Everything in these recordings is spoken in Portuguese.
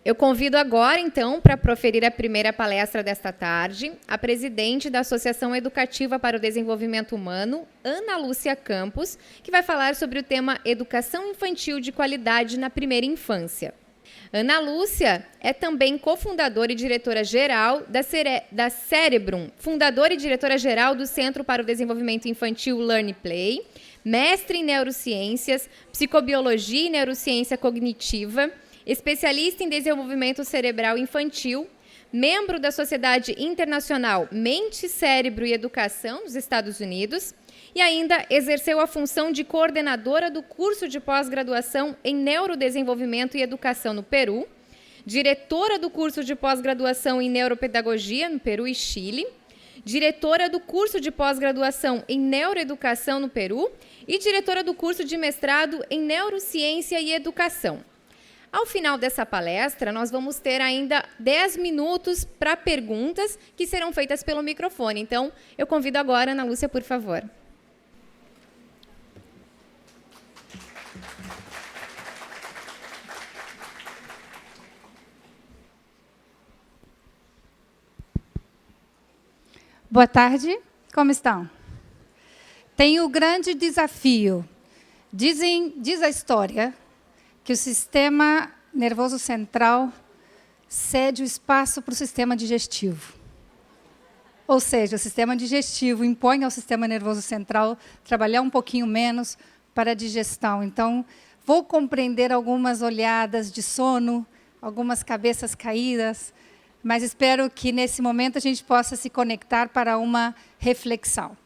Eu convido agora, então, para proferir a primeira palestra desta tarde, a presidente da Associação Educativa para o Desenvolvimento Humano, Ana Lúcia Campos, que vai falar sobre o tema Educação Infantil de Qualidade na Primeira Infância. Ana Lúcia é também cofundadora e diretora-geral da Cerebrum, fundadora e diretora-geral do Centro para o Desenvolvimento Infantil Learn e Play, mestre em neurociências, psicobiologia e neurociência cognitiva, especialista em desenvolvimento cerebral infantil, membro da Sociedade Internacional Mente, Cérebro e Educação dos Estados Unidos e ainda exerceu a função de coordenadora do curso de pós-graduação em Neurodesenvolvimento e Educação no Peru, diretora do curso de pós-graduação em Neuropedagogia no Peru e Chile, diretora do curso de pós-graduação em Neuroeducação no Peru e diretora do curso de mestrado em Neurociência e Educação. Ao final dessa palestra, nós vamos ter ainda 10 minutos para perguntas que serão feitas pelo microfone. Então, eu convido agora a Ana Lúcia, por favor. Boa tarde, como estão? Tenho o grande desafio. Diz a história que o sistema nervoso central cede o espaço para o sistema digestivo. Ou seja, o sistema digestivo impõe ao sistema nervoso central trabalhar um pouquinho menos para a digestão. Então, vou compreender algumas olhadas de sono, algumas cabeças caídas, mas espero que, nesse momento, a gente possa se conectar para uma reflexão.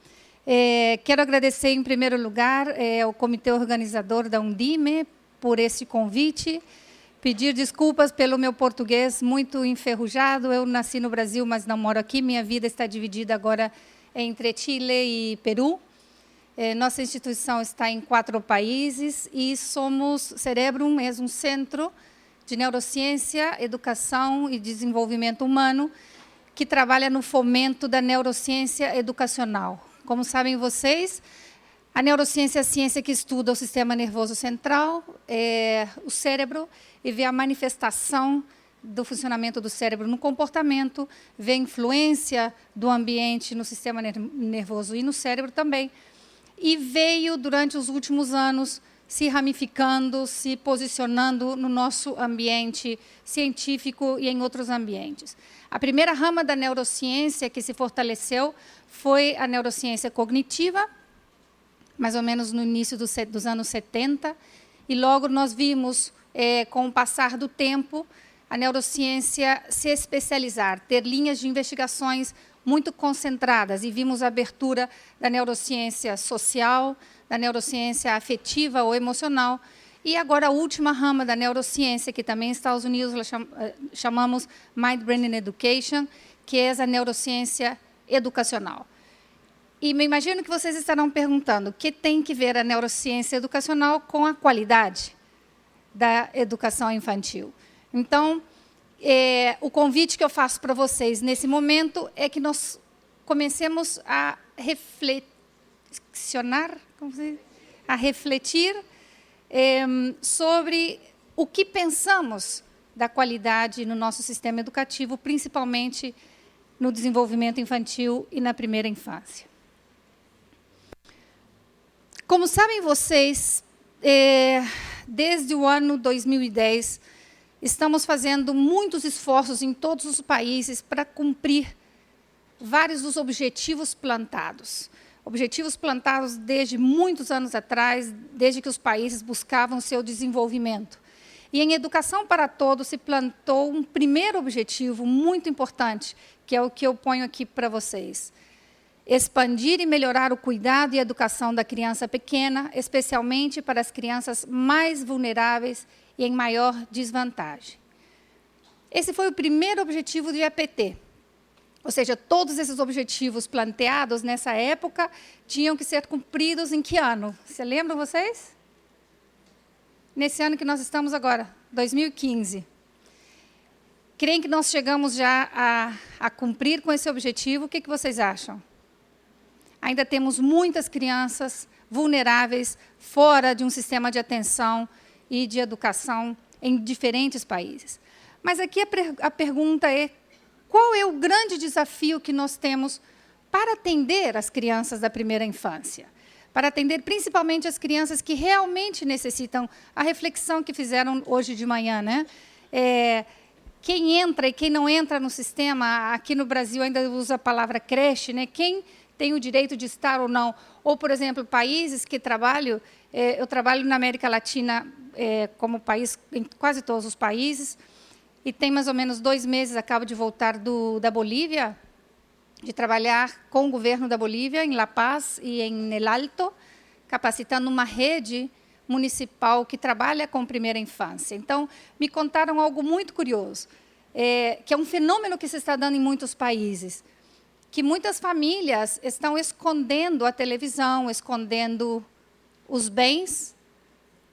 Quero agradecer, em primeiro lugar, ao comitê organizador da Undime, por esse convite, pedir desculpas pelo meu português muito enferrujado. Eu nasci no Brasil, mas não moro aqui. Minha vida está dividida agora entre Chile e Peru. Nossa instituição está em 4 países e Cerebrum é um centro de neurociência, educação e desenvolvimento humano que trabalha no fomento da neurociência educacional. Como sabem vocês, a neurociência é a ciência que estuda o sistema nervoso central, o cérebro, e vê a manifestação do funcionamento do cérebro no comportamento, vê a influência do ambiente no sistema nervoso e no cérebro também. E veio, durante os últimos anos, se ramificando, se posicionando no nosso ambiente científico e em outros ambientes. A primeira rama da neurociência que se fortaleceu foi a neurociência cognitiva, mais ou menos no início dos anos 70, e logo nós vimos, com o passar do tempo, a neurociência se especializar, ter linhas de investigações muito concentradas, e vimos a abertura da neurociência social, da neurociência afetiva ou emocional, e agora a última rama da neurociência, que também nos Estados Unidos chamamos Mind, Brain and Education, que é a neurociência educacional. E me imagino que vocês estarão perguntando o que tem que ver a neurociência educacional com a qualidade da educação infantil. Então, o convite que eu faço para vocês nesse momento é que nós comecemos a refletir sobre o que pensamos da qualidade no nosso sistema educativo, principalmente no desenvolvimento infantil e na primeira infância. Como sabem vocês, desde o ano 2010, estamos fazendo muitos esforços em todos os países para cumprir vários dos objetivos plantados. Objetivos plantados desde muitos anos atrás, desde que os países buscavam o seu desenvolvimento. E em Educação para Todos se plantou um primeiro objetivo muito importante, que é o que eu ponho aqui para vocês. Expandir e melhorar o cuidado e a educação da criança pequena, especialmente para as crianças mais vulneráveis e em maior desvantagem. Esse foi o primeiro objetivo do APT. Ou seja, todos esses objetivos planteados nessa época tinham que ser cumpridos em que ano? Você lembra vocês? Nesse ano que nós estamos agora, 2015. Creem que nós chegamos já a cumprir com esse objetivo? O que vocês acham? Ainda temos muitas crianças vulneráveis fora de um sistema de atenção e de educação em diferentes países. Mas aqui a pergunta é: qual é o grande desafio que nós temos para atender as crianças da primeira infância? Para atender principalmente as crianças que realmente necessitam a reflexão que fizeram hoje de manhã, né? Quem entra e quem não entra no sistema, aqui no Brasil ainda usa a palavra creche, né? Quem tem o direito de estar ou não. Ou, por exemplo, países que trabalho, eu trabalho na América Latina como país, em quase todos os países, e tem mais ou menos 2 meses, acabo de voltar da Bolívia, de trabalhar com o governo da Bolívia, em La Paz e em El Alto, capacitando uma rede municipal que trabalha com primeira infância. Então, me contaram algo muito curioso, que é um fenômeno que se está dando em muitos países, que muitas famílias estão escondendo a televisão, escondendo os bens,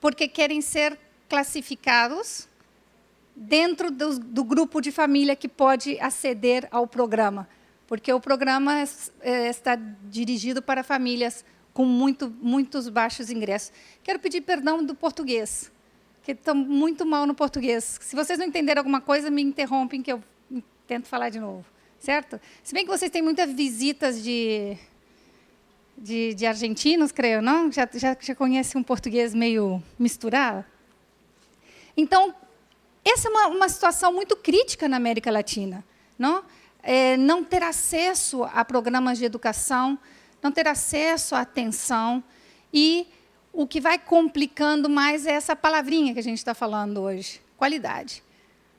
porque querem ser classificados dentro do grupo de família que pode aceder ao programa, porque o programa está dirigido para famílias com muitos baixos ingressos. Quero pedir perdão do português, que estou muito mal no português. Se vocês não entenderem alguma coisa, me interrompem, que eu tento falar de novo. Certo? Se bem que vocês têm muitas visitas de argentinos, creio, não? Já conhecem um português meio misturado? Então, essa é uma situação muito crítica na América Latina, não? Não ter acesso a programas de educação, não ter acesso à atenção, e o que vai complicando mais é essa palavrinha que a gente está falando hoje, qualidade.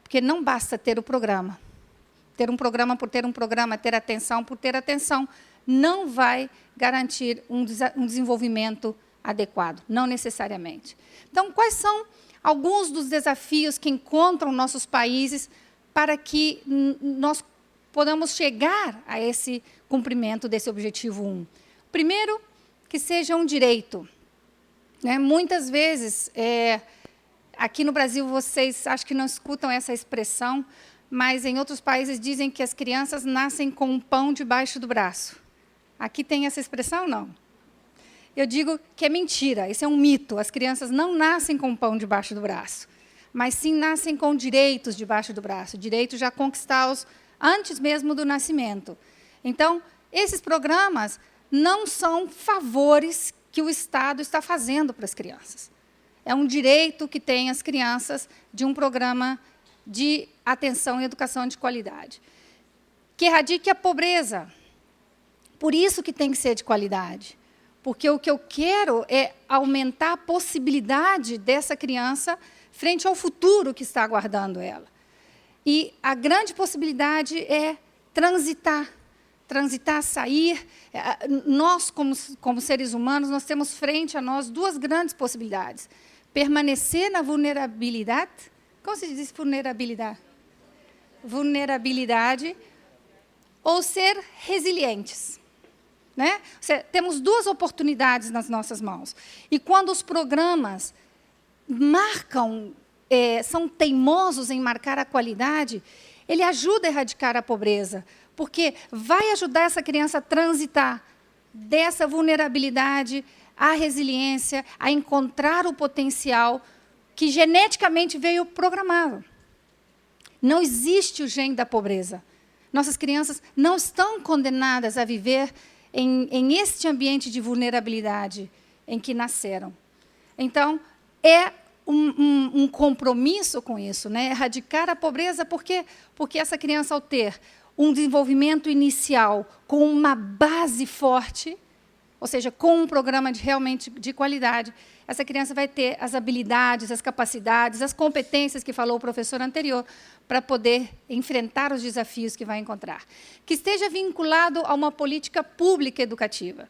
Porque não basta ter o programa. Ter um programa por ter um programa, ter atenção por ter atenção, não vai garantir um desenvolvimento adequado, não necessariamente. Então, quais são alguns dos desafios que encontram nossos países para que nós podamos chegar a esse cumprimento desse objetivo 1? Primeiro, que seja um direito. Né? Muitas vezes, aqui no Brasil, vocês acho que não escutam essa expressão, mas em outros países dizem que as crianças nascem com um pão debaixo do braço. Aqui tem essa expressão, não? Eu digo que é mentira, isso é um mito. As crianças não nascem com um pão debaixo do braço, mas sim nascem com direitos debaixo do braço, direitos já conquistados antes mesmo do nascimento. Então, esses programas não são favores que o Estado está fazendo para as crianças. É um direito que têm as crianças de um programa de atenção e educação de qualidade, que erradique a pobreza. Por isso que tem que ser de qualidade, porque o que eu quero é aumentar a possibilidade dessa criança frente ao futuro que está aguardando ela. E a grande possibilidade é transitar, sair. Nós, como seres humanos, nós temos frente a nós 2 grandes possibilidades: permanecer na vulnerabilidade. Como se diz vulnerabilidade? Vulnerabilidade, ou ser resilientes. Né? Temos 2 oportunidades nas nossas mãos. E quando os programas são teimosos em marcar a qualidade, ele ajuda a erradicar a pobreza, porque vai ajudar essa criança a transitar dessa vulnerabilidade à resiliência, a encontrar o potencial que geneticamente veio programado. Não existe o gene da pobreza. Nossas crianças não estão condenadas a viver em este ambiente de vulnerabilidade em que nasceram. Então, é um compromisso com isso, né? Erradicar a pobreza, porque essa criança, ao ter um desenvolvimento inicial com uma base forte, ou seja, com um programa realmente de qualidade, essa criança vai ter as habilidades, as capacidades, as competências que falou o professor anterior, para poder enfrentar os desafios que vai encontrar. Que esteja vinculado a uma política pública educativa.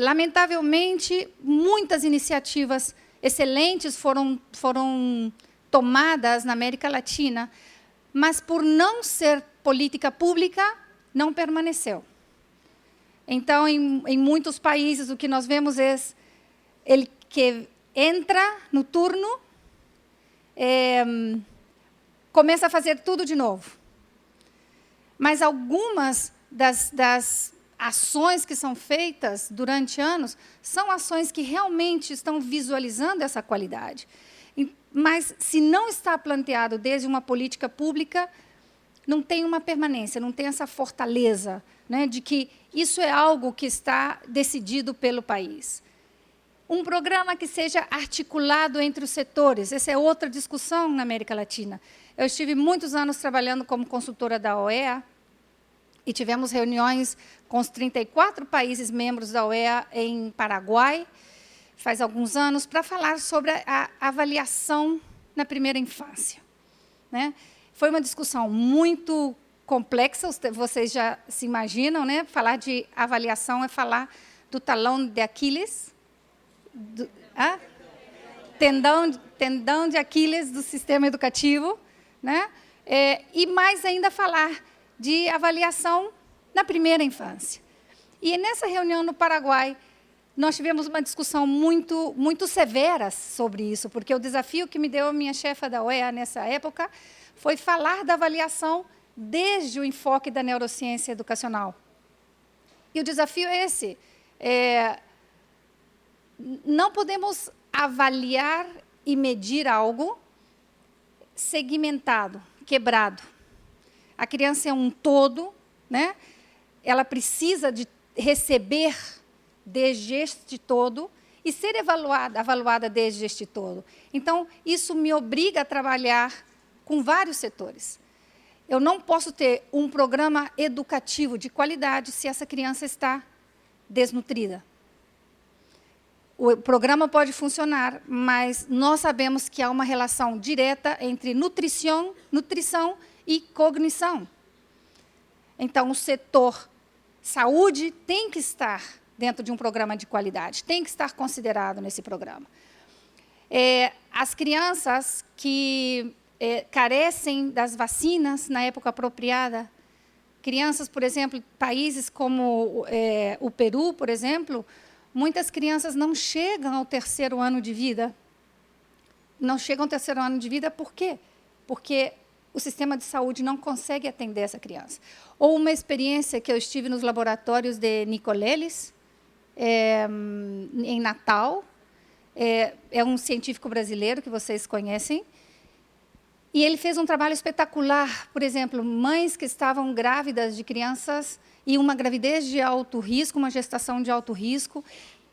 Lamentavelmente, muitas iniciativas excelentes foram tomadas na América Latina, mas, por não ser política pública, não permaneceu. Então, em muitos países, o que nós vemos é ele que entra no turno, começa a fazer tudo de novo. Mas algumas das ações que são feitas durante anos são ações que realmente estão visualizando essa qualidade. Mas, se não está planteado desde uma política pública, não tem uma permanência, não tem essa fortaleza, né, de que isso é algo que está decidido pelo país. Um programa que seja articulado entre os setores, essa é outra discussão na América Latina. Eu estive muitos anos trabalhando como consultora da OEA, e tivemos reuniões com os 34 países membros da OEA em Paraguai, faz alguns anos, para falar sobre a avaliação na primeira infância, né? Foi uma discussão muito complexa, vocês já se imaginam, né? Falar de avaliação é falar do talão de Aquiles, tendão de Aquiles do sistema educativo, né? E mais ainda falar de avaliação na primeira infância. E nessa reunião no Paraguai, nós tivemos uma discussão muito severa sobre isso, porque o desafio que me deu a minha chefa da OEA nessa época foi falar da avaliação desde o enfoque da neurociência educacional. E o desafio é esse. Não podemos avaliar e medir algo segmentado, quebrado. A criança é um todo, né? Ela precisa de receber desde este todo e ser avaliada desde este todo. Então, isso me obriga a trabalhar com vários setores. Eu não posso ter um programa educativo de qualidade se essa criança está desnutrida. O programa pode funcionar, mas nós sabemos que há uma relação direta entre nutrição e cognição. Então, o setor saúde tem que estar dentro de um programa de qualidade, tem que estar considerado nesse programa. As crianças que carecem das vacinas na época apropriada, crianças, por exemplo, países como o Peru, por exemplo, muitas crianças não chegam ao 3º ano de vida. Não chegam ao 3º ano de vida por quê? Porque o sistema de saúde não consegue atender essa criança. Ou uma experiência que eu estive nos laboratórios de Nicoleles, em Natal, é um científico brasileiro que vocês conhecem, e ele fez um trabalho espetacular, por exemplo, mães que estavam grávidas de crianças e uma gravidez de alto risco, uma gestação de alto risco,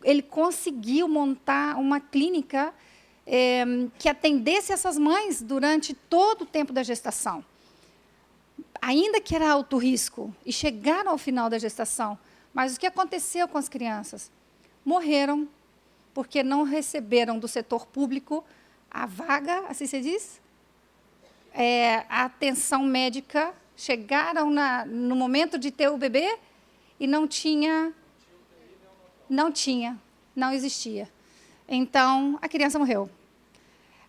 ele conseguiu montar uma clínica que atendesse essas mães durante todo o tempo da gestação. Ainda que era alto risco, e chegaram ao final da gestação, mas o que aconteceu com as crianças? Morreram, porque não receberam do setor público a vaga, assim se diz? A atenção médica, chegaram no momento de ter o bebê e não existia. Então, a criança morreu.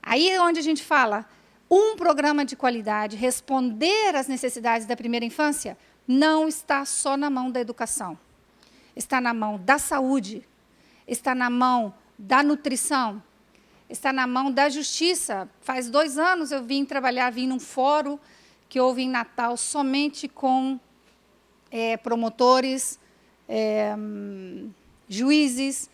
Aí é onde a gente fala, um programa de qualidade, responder às necessidades da primeira infância, não está só na mão da educação. Está na mão da saúde, está na mão da nutrição, está na mão da justiça. Faz 2 anos eu vim num fórum que houve em Natal somente com promotores, juízes.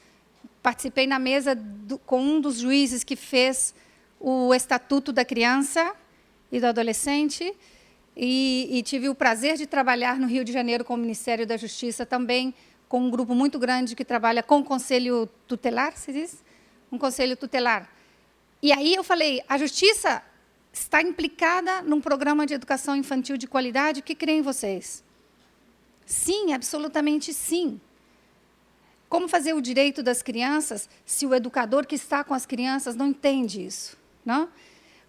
Participei na mesa com um dos juízes que fez o Estatuto da Criança e do Adolescente, e tive o prazer de trabalhar no Rio de Janeiro com o Ministério da Justiça, também com um grupo muito grande que trabalha com o Conselho Tutelar, se diz? Um Conselho Tutelar. E aí eu falei, a Justiça está implicada num programa de educação infantil de qualidade, o que creem vocês? Sim, absolutamente sim. Como fazer o direito das crianças se o educador que está com as crianças não entende isso? Não?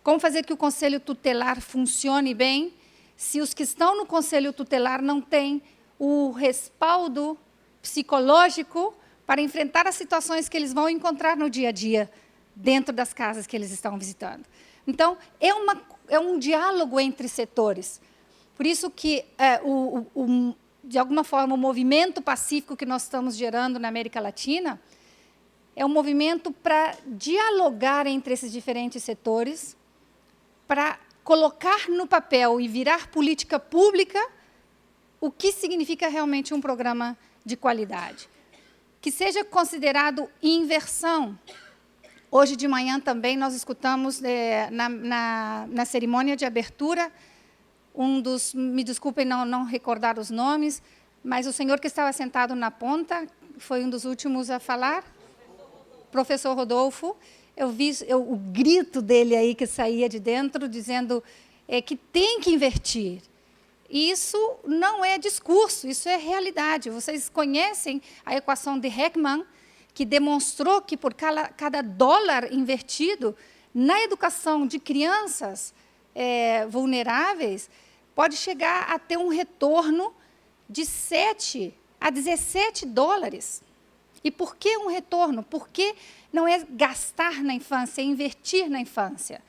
Como fazer que o Conselho Tutelar funcione bem se os que estão no Conselho Tutelar não têm o respaldo psicológico para enfrentar as situações que eles vão encontrar no dia a dia, dentro das casas que eles estão visitando? Então, é um diálogo entre setores. Por isso que, de alguma forma, o movimento pacífico que nós estamos gerando na América Latina é um movimento para dialogar entre esses diferentes setores, para colocar no papel e virar política pública o que significa realmente um programa de qualidade. Que seja considerado inversão, Hoje de manhã também nós escutamos, na cerimônia de abertura, me desculpem não recordar os nomes, mas o senhor que estava sentado na ponta, foi um dos últimos a falar, professor Rodolfo. Eu vi o grito dele aí que saía de dentro, dizendo que tem que invertir. E isso não é discurso, isso é realidade. Vocês conhecem a equação de Heckman, que demonstrou que por cada dólar invertido na educação de crianças vulneráveis, pode chegar a ter um retorno de 7 a 17 dólares. E por que um retorno? Porque não é gastar na infância, é investir na infância.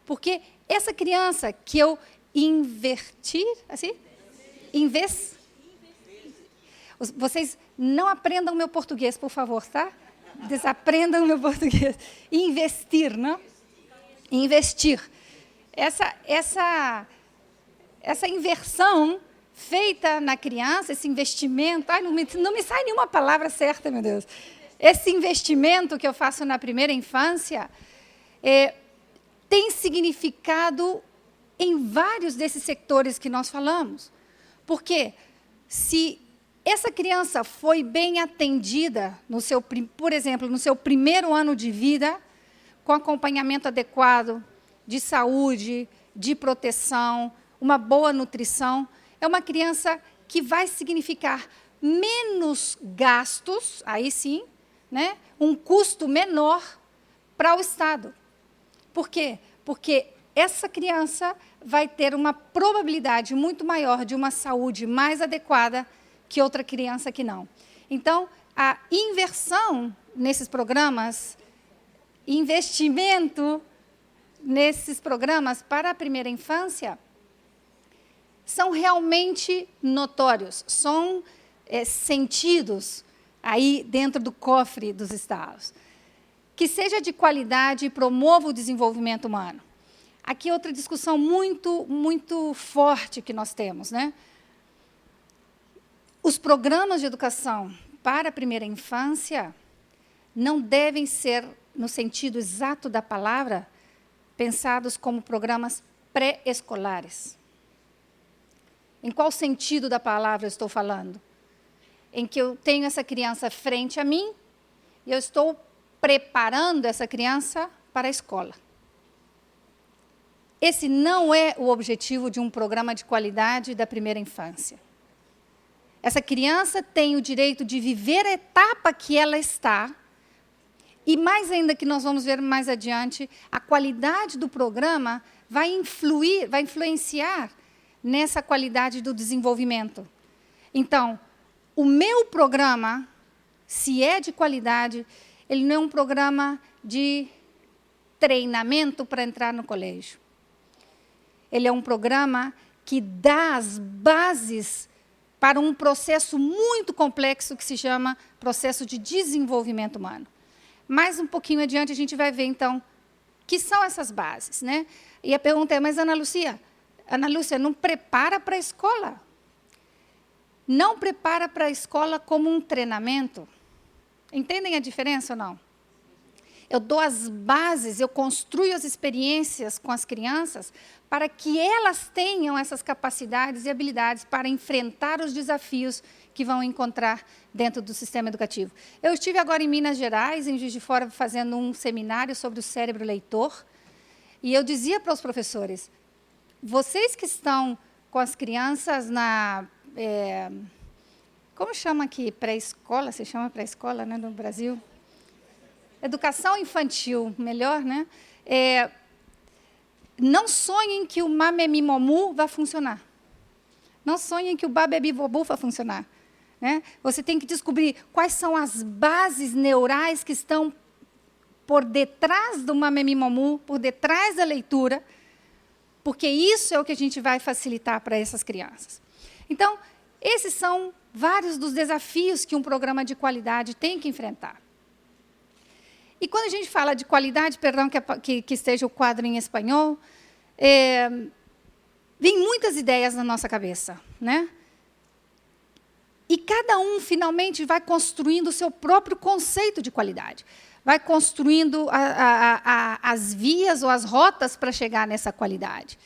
Porque essa criança que eu investir, assim? Vocês não aprendam meu português, por favor, tá? Desaprendam meu português. Investir, não? Investir. Essa inversão feita na criança, esse investimento, não me sai nenhuma palavra certa, meu Deus. Esse investimento que eu faço na primeira infância tem significado em vários desses sectores que nós falamos. Porque se essa criança foi bem atendida, por exemplo, no seu primeiro ano de vida, com acompanhamento adequado de saúde, de proteção, uma boa nutrição, é uma criança que vai significar menos gastos, aí sim, né, um custo menor para o Estado. Por quê? Porque essa criança vai ter uma probabilidade muito maior de uma saúde mais adequada que outra criança que não. Então, a inversão nesses programas, investimento nesses programas para a primeira infância, são realmente notórios, são sentidos aí dentro do cofre dos estados. Que seja de qualidade e promova o desenvolvimento humano. Aqui outra discussão muito forte que nós temos, né? Os programas de educação para a primeira infância não devem ser, no sentido exato da palavra, pensados como programas pré-escolares. Em qual sentido da palavra eu estou falando? Em que eu tenho essa criança frente a mim e eu estou preparando essa criança para a escola. Esse não é o objetivo de um programa de qualidade da primeira infância. Essa criança tem o direito de viver a etapa que ela está, e mais ainda que nós vamos ver mais adiante, a qualidade do programa vai influenciar nessa qualidade do desenvolvimento. Então, o meu programa, se é de qualidade, ele não é um programa de treinamento para entrar no colégio. Ele é um programa que dá as bases para um processo muito complexo que se chama processo de desenvolvimento humano. Mais um pouquinho adiante, a gente vai ver, então, que são essas bases, né? E a pergunta é, mas Ana Lúcia, não prepara para a escola? Não prepara para a escola como um treinamento? Entendem a diferença ou não? Eu dou as bases, eu construo as experiências com as crianças para que elas tenham essas capacidades e habilidades para enfrentar os desafios que vão encontrar dentro do sistema educativo. Eu estive agora em Minas Gerais, em Juiz de Fora, fazendo um seminário sobre o cérebro leitor, e eu dizia para os professores, vocês que estão com as crianças como chama aqui? Pré-escola? Se chama pré-escola, né, no Brasil? Educação infantil, melhor, né? Não sonhem que o mamemimomu vai funcionar. Não sonhem que o babebibobu vai funcionar. Né? Você tem que descobrir quais são as bases neurais que estão por detrás do mamemimomu, por detrás da leitura, porque isso é o que a gente vai facilitar para essas crianças. Então, esses são vários dos desafios que um programa de qualidade tem que enfrentar. E quando a gente fala de qualidade, perdão que esteja o quadro em espanhol, vem muitas ideias na nossa cabeça, né? E cada um, finalmente, vai construindo o seu próprio conceito de qualidade. vai construindo as vias ou as rotas para chegar nessa qualidade.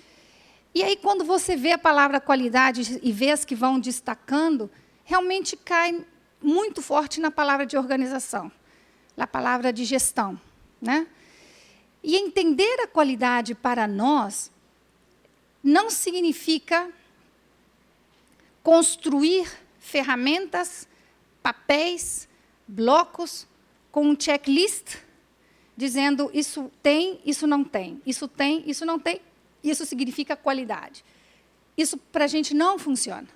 E aí, quando você vê a palavra qualidade e vê as que vão destacando, realmente cai muito forte na palavra de organização, na palavra de gestão, né? E entender a qualidade para nós não significa construir ferramentas, papéis, blocos, com um checklist, dizendo isso tem, isso não tem, isso tem, isso não tem, isso significa qualidade. Isso, para a gente, não funciona.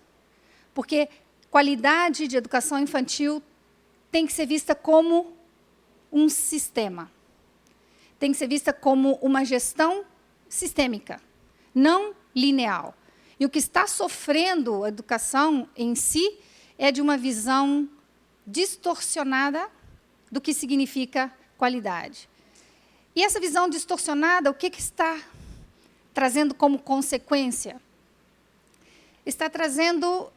Porque qualidade de educação infantil tem que ser vista como um sistema. Tem que ser vista como uma gestão sistêmica, não linear. E o que está sofrendo a educação em si é de uma visão distorcionada do que significa qualidade. E essa visão distorcionada, o que está trazendo como consequência? Está trazendo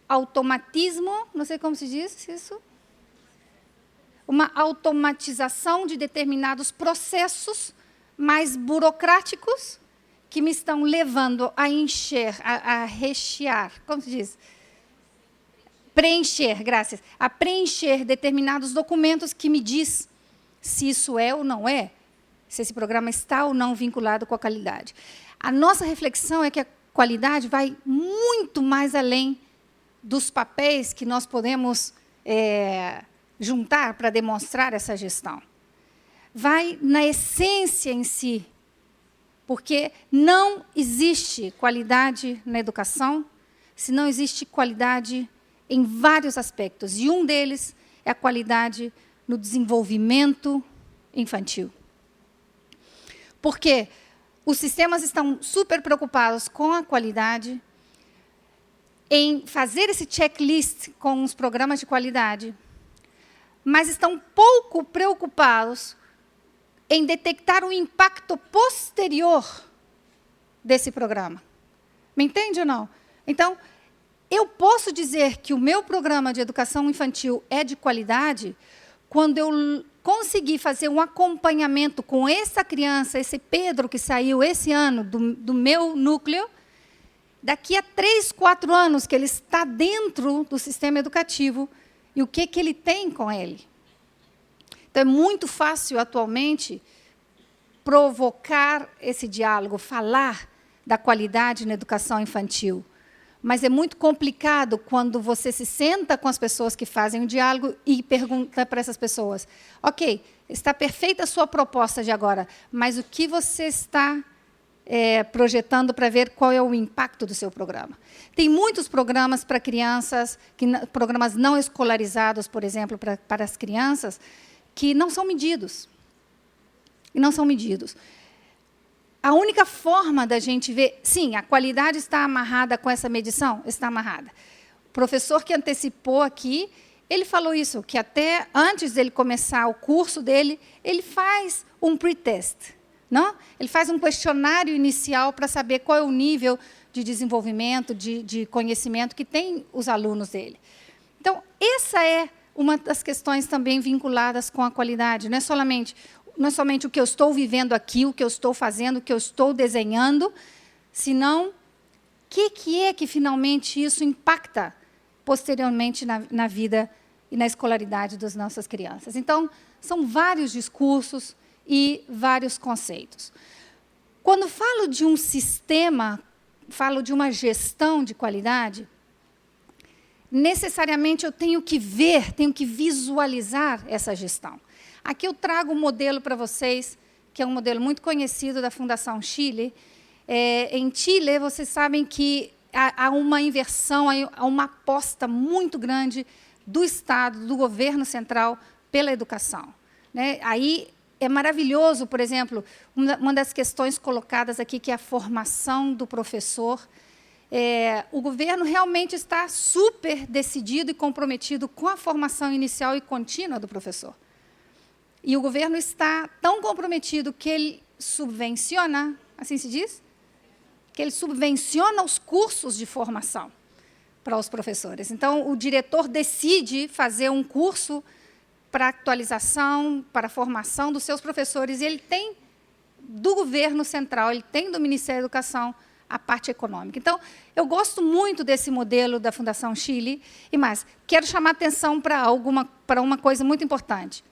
automatismo, não sei como se diz isso, uma automatização de determinados processos mais burocráticos que me estão levando a encher, a rechear, como se diz? Preencher, graças. A preencher determinados documentos que me diz se isso é ou não é, se esse programa está ou não vinculado com a qualidade. A nossa reflexão é que a qualidade vai muito mais além dos papéis que nós podemos juntar para demonstrar essa gestão. Vai na essência em si, porque não existe qualidade na educação se não existe qualidade em vários aspectos. E um deles é a qualidade no desenvolvimento infantil. Porque os sistemas estão super preocupados com a qualidade, em fazer esse checklist com os programas de qualidade, mas estão pouco preocupados em detectar o impacto posterior desse programa. Me entende ou não? Então, eu posso dizer que o meu programa de educação infantil é de qualidade quando eu conseguir fazer um acompanhamento com essa criança, esse Pedro que saiu esse ano do meu núcleo, daqui a 3, 4 anos que ele está dentro do sistema educativo, e o que ele tem com ele. Então, é muito fácil, atualmente, provocar esse diálogo, falar da qualidade na educação infantil. Mas é muito complicado quando você se senta com as pessoas que fazem o diálogo e pergunta para essas pessoas, ok, está perfeita a sua proposta de agora, mas o que você está projetando para ver qual é o impacto do seu programa? Tem muitos programas para crianças, programas não escolarizados, por exemplo, para as crianças, que não são medidos. E não são medidos. A única forma da gente ver, sim, a qualidade está amarrada com essa medição? Está amarrada. O professor que antecipou aqui, ele falou isso, que até antes dele começar o curso dele, ele faz um pre-test. Não? Ele faz um questionário inicial para saber qual é o nível de desenvolvimento, de conhecimento que tem os alunos dele. Então, essa é uma das questões também vinculadas com a qualidade. Não é somente o que eu estou vivendo aqui, o que eu estou fazendo, o que eu estou desenhando, senão o que é que finalmente isso impacta posteriormente na vida e na escolaridade das nossas crianças. Então, são vários discursos e vários conceitos. Quando falo de um sistema, falo de uma gestão de qualidade, necessariamente eu tenho que ver, tenho que visualizar essa gestão. Aqui eu trago um modelo para vocês, que é um modelo muito conhecido da Fundação Chile. Em Chile, vocês sabem que há uma inversão, há uma aposta muito grande do Estado, do governo central, pela educação. Né? Aí é maravilhoso, por exemplo, uma das questões colocadas aqui, que é a formação do professor. O governo realmente está super decidido e comprometido com a formação inicial e contínua do professor. E o governo está tão comprometido que ele subvenciona, assim se diz? Que ele subvenciona os cursos de formação. para os professores. Então, o diretor decide fazer um curso para atualização, para a formação dos seus professores, e ele tem do governo central, ele tem do Ministério da Educação a parte econômica. Então, eu gosto muito desse modelo da Fundação Chile, e mais, quero chamar atenção para uma coisa muito importante.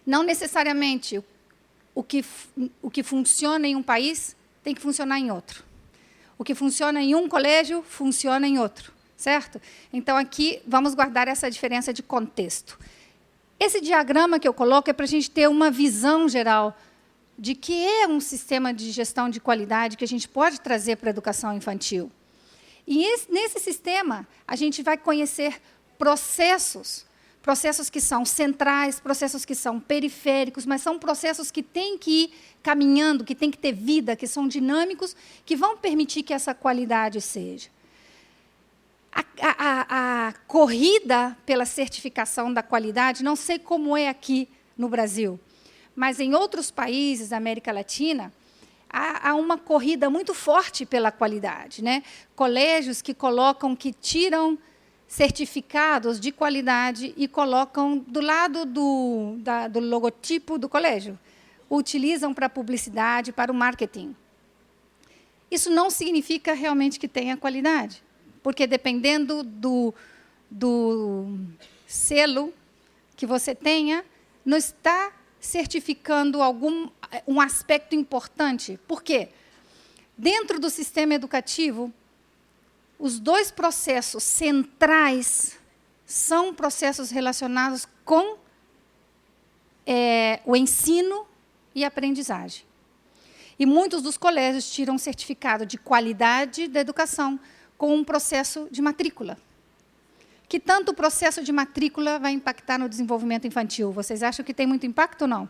Não necessariamente o que funciona em um país tem que funcionar em outro. O que funciona em um colégio, funciona em outro, certo? Então, aqui, vamos guardar essa diferença de contexto. Esse diagrama que eu coloco é para a gente ter uma visão geral de que é um sistema de gestão de qualidade que a gente pode trazer para a educação infantil. E nesse sistema, a gente vai conhecer processos que são centrais, processos que são periféricos, mas são processos que têm que ir caminhando, que têm que ter vida, que são dinâmicos, que vão permitir que essa qualidade seja. A corrida pela certificação da qualidade, não sei como é aqui no Brasil, mas em outros países da América Latina, há uma corrida muito forte pela qualidade, né? Colégios que tiram certificados de qualidade e colocam do lado do logotipo do colégio. Utilizam para publicidade, para o marketing. Isso não significa realmente que tenha qualidade, porque dependendo do selo que você tenha, não está certificando um aspecto importante. Por quê? Dentro do sistema educativo, os dois processos centrais são processos relacionados com o ensino e a aprendizagem. E muitos dos colégios tiram certificado de qualidade da educação com um processo de matrícula. Que tanto o processo de matrícula vai impactar no desenvolvimento infantil? Vocês acham que tem muito impacto ou não?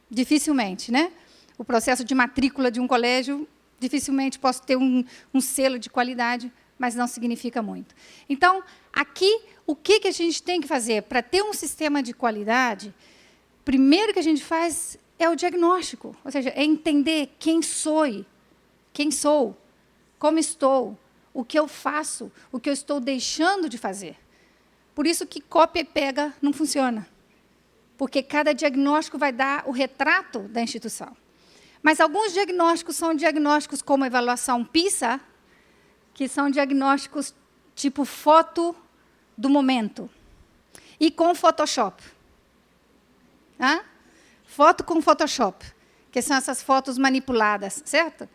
Dificilmente, né? O processo de matrícula de um colégio, dificilmente posso ter um selo de qualidade, mas não significa muito. Então, aqui, o que a gente tem que fazer? Para ter um sistema de qualidade, primeiro que a gente faz é o diagnóstico, ou seja, é entender quem sou, como estou, o que eu faço, o que eu estou deixando de fazer. Por isso que cópia e pega não funciona, porque cada diagnóstico vai dar o retrato da instituição. Mas alguns diagnósticos são diagnósticos como a avaliação PISA, que são diagnósticos tipo foto do momento, e com Photoshop. Foto com Photoshop, que são essas fotos manipuladas, certo?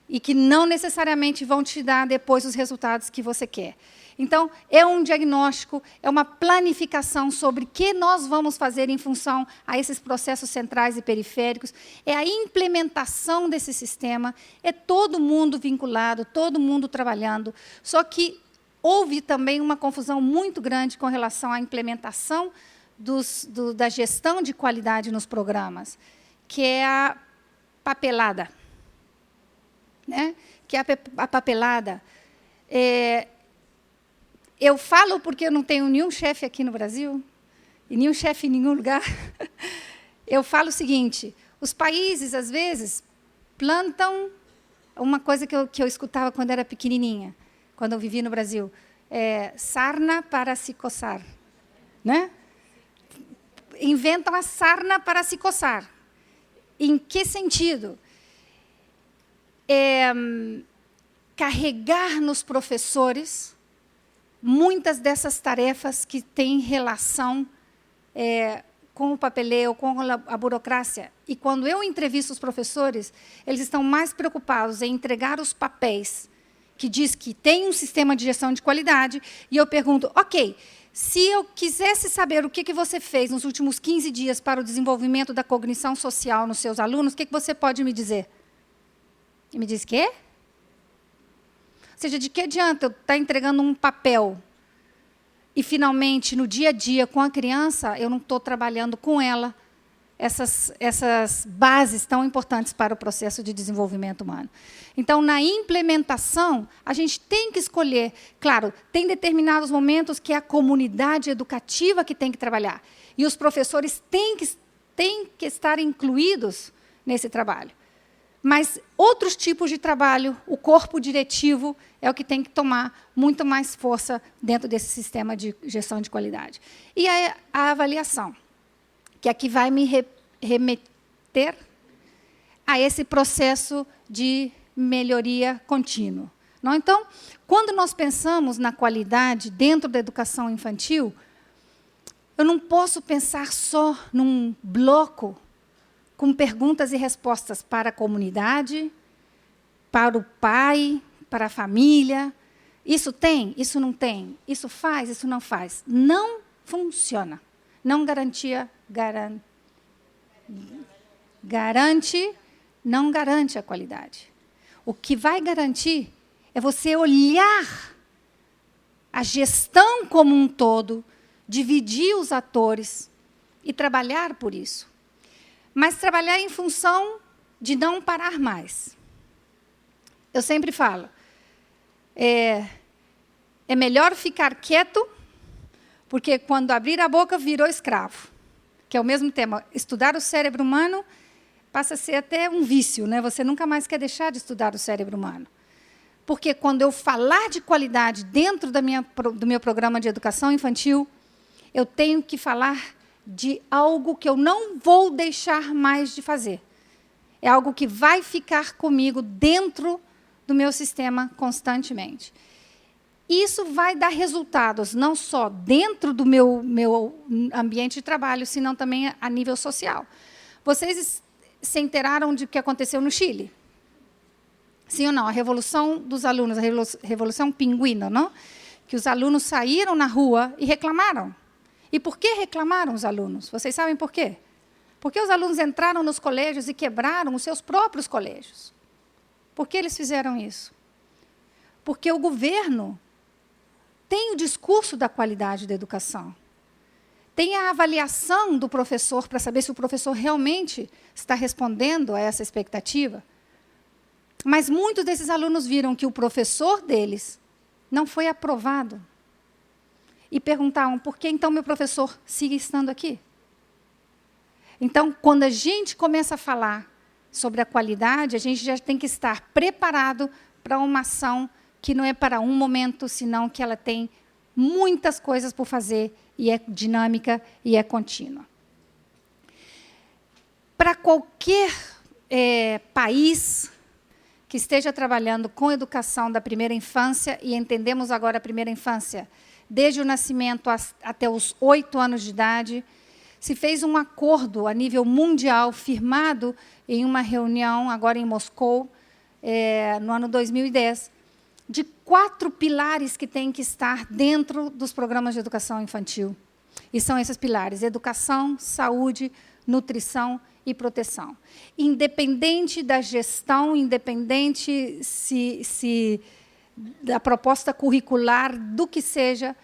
E que não necessariamente vão te dar depois os resultados que você quer. Então, é um diagnóstico, é uma planificação sobre o que nós vamos fazer em função a esses processos centrais e periféricos, é a implementação desse sistema, é todo mundo vinculado, todo mundo trabalhando, só que houve também uma confusão muito grande com relação à implementação da gestão de qualidade nos programas, que é a papelada. Né? Que é a papelada. Eu falo porque eu não tenho nenhum chefe aqui no Brasil, e nenhum chefe em nenhum lugar. Eu falo o seguinte, os países, às vezes, plantam uma coisa que eu escutava quando era pequenininha, quando eu vivia no Brasil, sarna para se coçar. Né? Inventam a sarna para se coçar. Em que sentido? Carregar nos professores muitas dessas tarefas que têm relação com o papeleo, com a burocracia. E quando eu entrevisto os professores, eles estão mais preocupados em entregar os papéis que diz que tem um sistema de gestão de qualidade, e eu pergunto, ok, se eu quisesse saber o que você fez nos últimos 15 dias para o desenvolvimento da cognição social nos seus alunos, o que você pode me dizer? E me diz, quê? Ou seja, de que adianta eu estar entregando um papel e, finalmente, no dia a dia, com a criança, eu não estou trabalhando com ela essas bases tão importantes para o processo de desenvolvimento humano. Então, na implementação, a gente tem que escolher. Claro, tem determinados momentos que é a comunidade educativa que tem que trabalhar. E os professores têm que estar incluídos nesse trabalho. Mas outros tipos de trabalho, o corpo diretivo é o que tem que tomar muito mais força dentro desse sistema de gestão de qualidade. E a avaliação, que aqui vai me remeter a esse processo de melhoria contínua. Não? Então, quando nós pensamos na qualidade dentro da educação infantil, eu não posso pensar só num bloco com perguntas e respostas para a comunidade, para o pai, para a família. Isso tem, isso não tem, isso faz, isso não faz. Não funciona. Não não garante a qualidade. O que vai garantir é você olhar a gestão como um todo, dividir os atores e trabalhar por isso. Mas trabalhar em função de não parar mais. Eu sempre falo, é melhor ficar quieto, porque quando abrir a boca virou escravo, que é o mesmo tema. Estudar o cérebro humano passa a ser até um vício, né? Você nunca mais quer deixar de estudar o cérebro humano. Porque quando eu falar de qualidade dentro do meu programa de educação infantil, eu tenho que falar de algo que eu não vou deixar mais de fazer. É algo que vai ficar comigo dentro do meu sistema constantemente. Isso vai dar resultados, não só dentro do meu ambiente de trabalho, senão também a nível social. Vocês se enteraram de o que aconteceu no Chile? Sim ou não? A revolução dos alunos, a revolução pinguina, não? Que os alunos saíram na rua e reclamaram. E por que reclamaram os alunos? Vocês sabem por quê? Porque os alunos entraram nos colégios e quebraram os seus próprios colégios. Por que eles fizeram isso? Porque o governo tem o discurso da qualidade da educação. Tem a avaliação do professor para saber se o professor realmente está respondendo a essa expectativa. Mas muitos desses alunos viram que o professor deles não foi aprovado. E perguntavam, por que então meu professor sigue estando aqui? Então, quando a gente começa a falar sobre a qualidade, a gente já tem que estar preparado para uma ação que não é para um momento, senão que ela tem muitas coisas por fazer, e é dinâmica e é contínua. Para qualquer país que esteja trabalhando com educação da primeira infância, e entendemos agora a primeira infância, desde o nascimento até os 8 anos de idade, se fez um acordo a nível mundial, firmado em uma reunião, agora em Moscou, no ano 2010, de 4 pilares que têm que estar dentro dos programas de educação infantil. E são esses pilares: educação, saúde, nutrição e proteção. Independente da gestão, independente da proposta curricular, do que seja,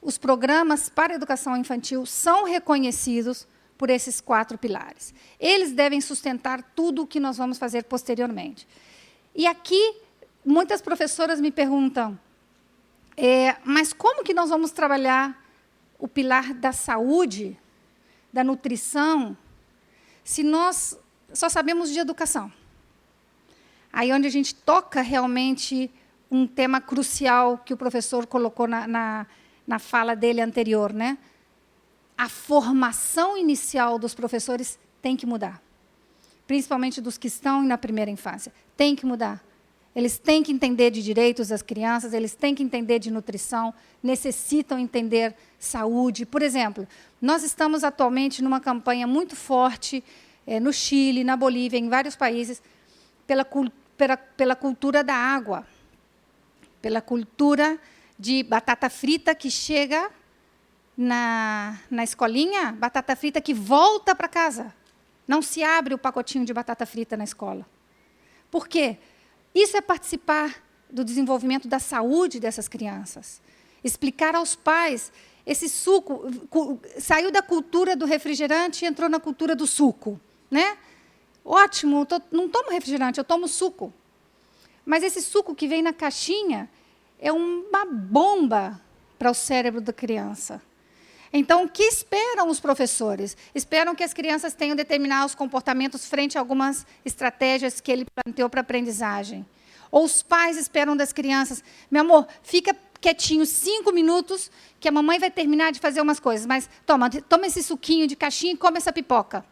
os programas para a educação infantil são reconhecidos por esses 4 pilares. Eles devem sustentar tudo o que nós vamos fazer posteriormente. E aqui, muitas professoras me perguntam, mas como que nós vamos trabalhar o pilar da saúde, da nutrição, se nós só sabemos de educação? Aí onde a gente toca realmente um tema crucial que o professor colocou na fala dele anterior, né? A formação inicial dos professores tem que mudar, principalmente dos que estão na primeira infância. Tem que mudar. Eles têm que entender de direitos das crianças, eles têm que entender de nutrição, necessitam entender saúde. Por exemplo, nós estamos atualmente numa campanha muito forte no Chile, na Bolívia, em vários países, pela cultura da água, pela cultura de batata frita que chega na escolinha, batata frita que volta para casa. Não se abre o pacotinho de batata frita na escola. Por quê? Isso é participar do desenvolvimento da saúde dessas crianças. Explicar aos pais, esse suco saiu da cultura do refrigerante e entrou na cultura do suco, né? Ótimo, não tomo refrigerante, eu tomo suco. Mas esse suco que vem na caixinha é uma bomba para o cérebro da criança. Então, o que esperam os professores? Esperam que as crianças tenham determinados comportamentos frente a algumas estratégias que ele planteou para a aprendizagem. Ou os pais esperam das crianças, meu amor, fica quietinho 5 minutos, que a mamãe vai terminar de fazer umas coisas, mas toma esse suquinho de caixinha e come essa pipoca.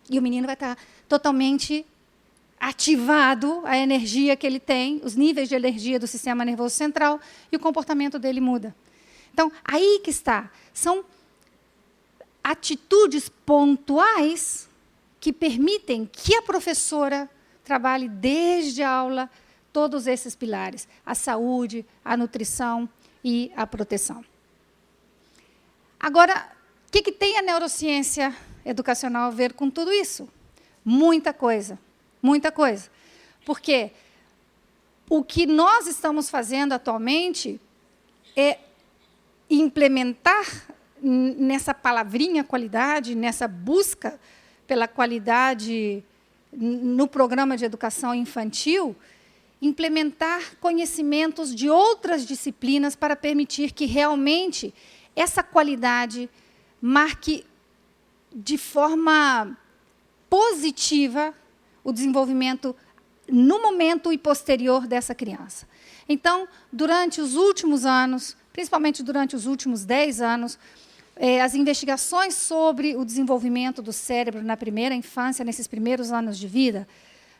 E o menino vai estar totalmente ativado, a energia que ele tem, os níveis de energia do sistema nervoso central, e o comportamento dele muda. Então, aí que está. São atitudes pontuais que permitem que a professora trabalhe desde a aula todos esses pilares: a saúde, a nutrição e a proteção. Agora, o que tem a neurociência educacional a ver com tudo isso? Muita coisa, muita coisa. Porque o que nós estamos fazendo atualmente é implementar nessa palavrinha qualidade, nessa busca pela qualidade no programa de educação infantil, implementar conhecimentos de outras disciplinas para permitir que realmente essa qualidade marque de forma positiva o desenvolvimento no momento e posterior dessa criança. Então, durante os últimos anos, principalmente durante os últimos 10 anos, as investigações sobre o desenvolvimento do cérebro na primeira infância, nesses primeiros anos de vida,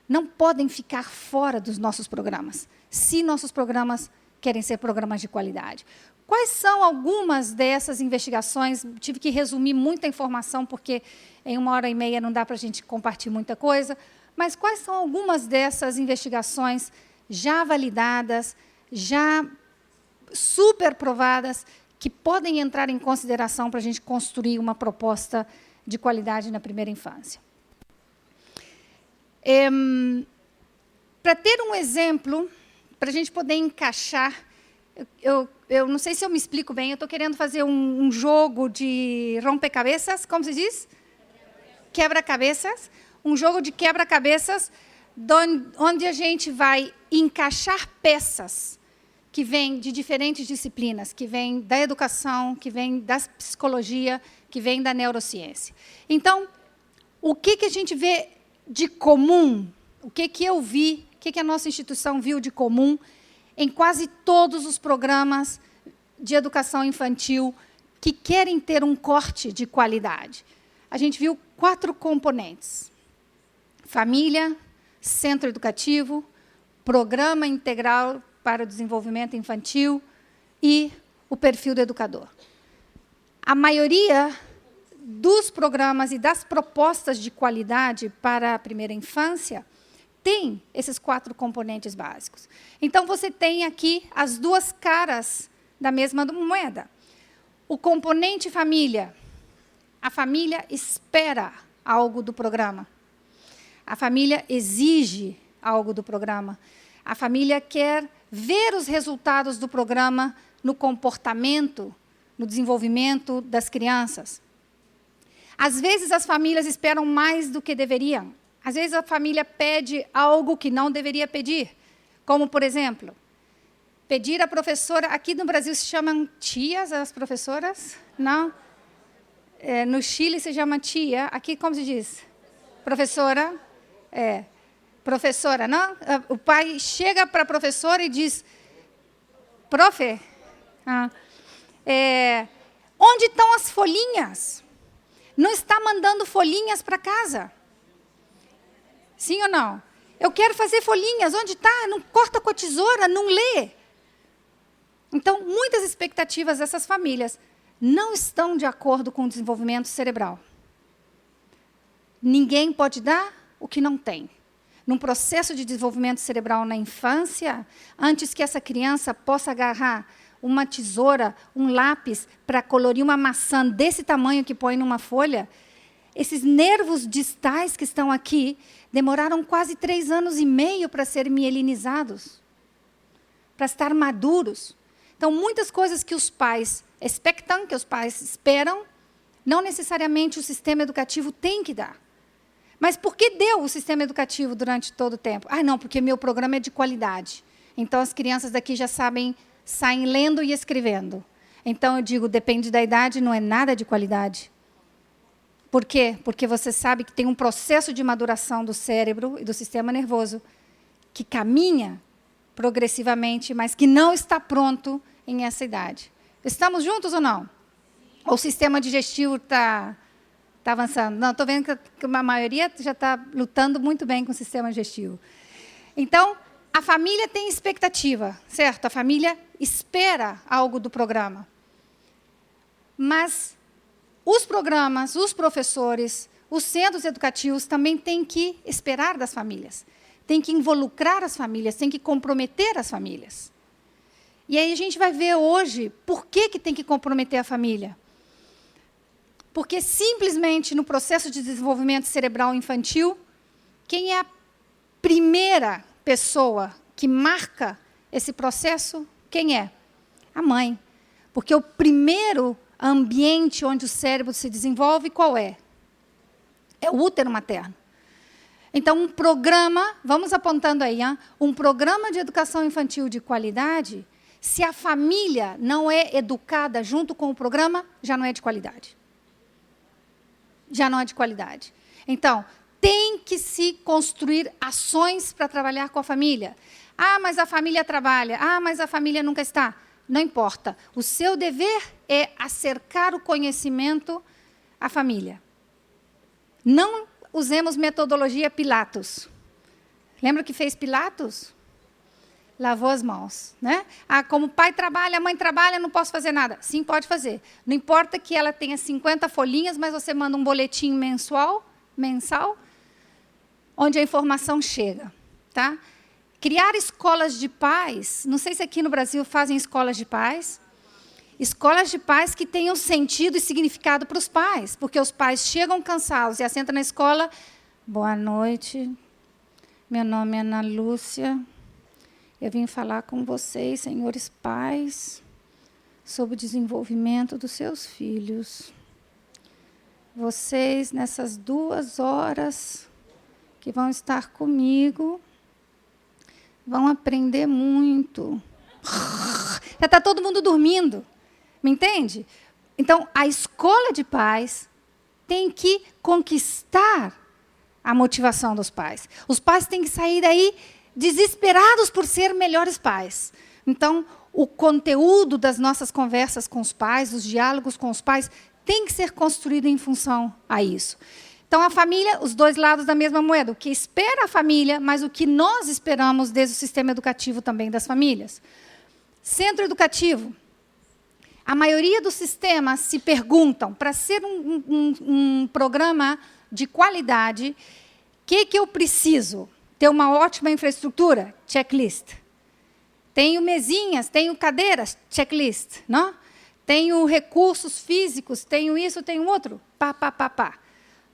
não podem ficar fora dos nossos programas, se nossos programas querem ser programas de qualidade. Quais são algumas dessas investigações? Tive que resumir muita informação, porque em 1h30 não dá para a gente compartilhar muita coisa, mas quais são algumas dessas investigações já validadas, já super provadas, que podem entrar em consideração para a gente construir uma proposta de qualidade na primeira infância? Para ter um exemplo, para a gente poder encaixar, eu não sei se eu me explico bem, eu estou querendo fazer um jogo de rompe-cabeças, como se diz? Quebra-cabeças. Um jogo de quebra-cabeças, onde a gente vai encaixar peças que vêm de diferentes disciplinas, que vêm da educação, que vêm da psicologia, que vêm da neurociência. Então, o que a gente vê de comum, o que eu vi, o que a nossa instituição viu de comum em quase todos os programas de educação infantil que querem ter um corte de qualidade? A gente viu 4 componentes: família, centro educativo, programa integral para o desenvolvimento infantil e o perfil do educador. A maioria dos programas e das propostas de qualidade para a primeira infância tem esses 4 componentes básicos. Então, você tem aqui as 2 caras da mesma moeda. O componente família. A família espera algo do programa. A família exige algo do programa. A família quer ver os resultados do programa no comportamento, no desenvolvimento das crianças. Às vezes, as famílias esperam mais do que deveriam. Às vezes, a família pede algo que não deveria pedir. Como, por exemplo, pedir à professora... Aqui no Brasil se chamam tias as professoras? Não? No Chile se chama tia. Aqui, como se diz? Professora. Professora, não? O pai chega para a professora e diz: profe, onde estão as folhinhas? Não está mandando folhinhas para casa? Sim ou não? Eu quero fazer folhinhas. Onde está? Não corta com a tesoura, não lê. Então, muitas expectativas dessas famílias não estão de acordo com o desenvolvimento cerebral. Ninguém pode dar o que não tem. Num processo de desenvolvimento cerebral na infância, antes que essa criança possa agarrar uma tesoura, um lápis, para colorir uma maçã desse tamanho que põe numa folha, esses nervos distais que estão aqui demoraram quase 3 anos e meio para serem mielinizados, para estar maduros. Então, muitas coisas que os pais expectam, que os pais esperam, não necessariamente o sistema educativo tem que dar. Mas por que deu o sistema educativo durante todo o tempo? Não, porque meu programa é de qualidade. Então, as crianças daqui já saem lendo e escrevendo. Então, eu digo, depende da idade, não é nada de qualidade. Por quê? Porque você sabe que tem um processo de maduração do cérebro e do sistema nervoso que caminha progressivamente, mas que não está pronto em essa idade. Estamos juntos ou não? Ou o sistema digestivo está avançando? Não, estou vendo que a maioria já está lutando muito bem com o sistema digestivo. Então, a família tem expectativa, certo? A família espera algo do programa. Mas os programas, os professores, os centros educativos também têm que esperar das famílias. Tem que involucrar as famílias, tem que comprometer as famílias. E aí a gente vai ver hoje por que tem que comprometer a família. Porque simplesmente no processo de desenvolvimento cerebral infantil, quem é a primeira pessoa que marca esse processo? Quem é? A mãe. Porque o primeiro ambiente onde o cérebro se desenvolve, qual é? É o útero materno. Então, um programa, vamos apontando aí, um programa de educação infantil de qualidade, se a família não é educada junto com o programa, já não é de qualidade. Já não é de qualidade. Então, tem que se construir ações para trabalhar com a família. Ah, mas a família trabalha. Ah, mas a família nunca está. Não importa. O seu dever é acercar o conhecimento à família. Não usemos metodologia Pilatos. Lembra o que fez Pilatos? Lavou as mãos. Né? Ah, como o pai trabalha, a mãe trabalha, não posso fazer nada. Sim, pode fazer. Não importa que ela tenha 50 folhinhas, mas você manda um boletim mensal, onde a informação chega. Tá? Criar escolas de pais, não sei se aqui no Brasil fazem escolas de pais que tenham sentido e significado para os pais, porque os pais chegam cansados e assentam na escola, boa noite, meu nome é Ana Lúcia, eu vim falar com vocês, senhores pais, sobre o desenvolvimento dos seus filhos. Vocês, nessas 2 horas que vão estar comigo, vão aprender muito. Já está todo mundo dormindo. Me entende? Então, a escola de pais tem que conquistar a motivação dos pais. Os pais têm que sair daí desesperados por ser melhores pais. Então, o conteúdo das nossas conversas com os pais, os diálogos com os pais, tem que ser construído em função a isso. Então, a família, os dois lados da mesma moeda. O que espera a família, mas o que nós esperamos desde o sistema educativo também das famílias. Centro educativo. A maioria dos sistemas se perguntam, para ser um programa de qualidade, o que eu preciso? Ter uma ótima infraestrutura? Checklist. Tenho mesinhas, tenho cadeiras? Checklist. Não? Tenho recursos físicos, tenho isso, tenho outro? Pá.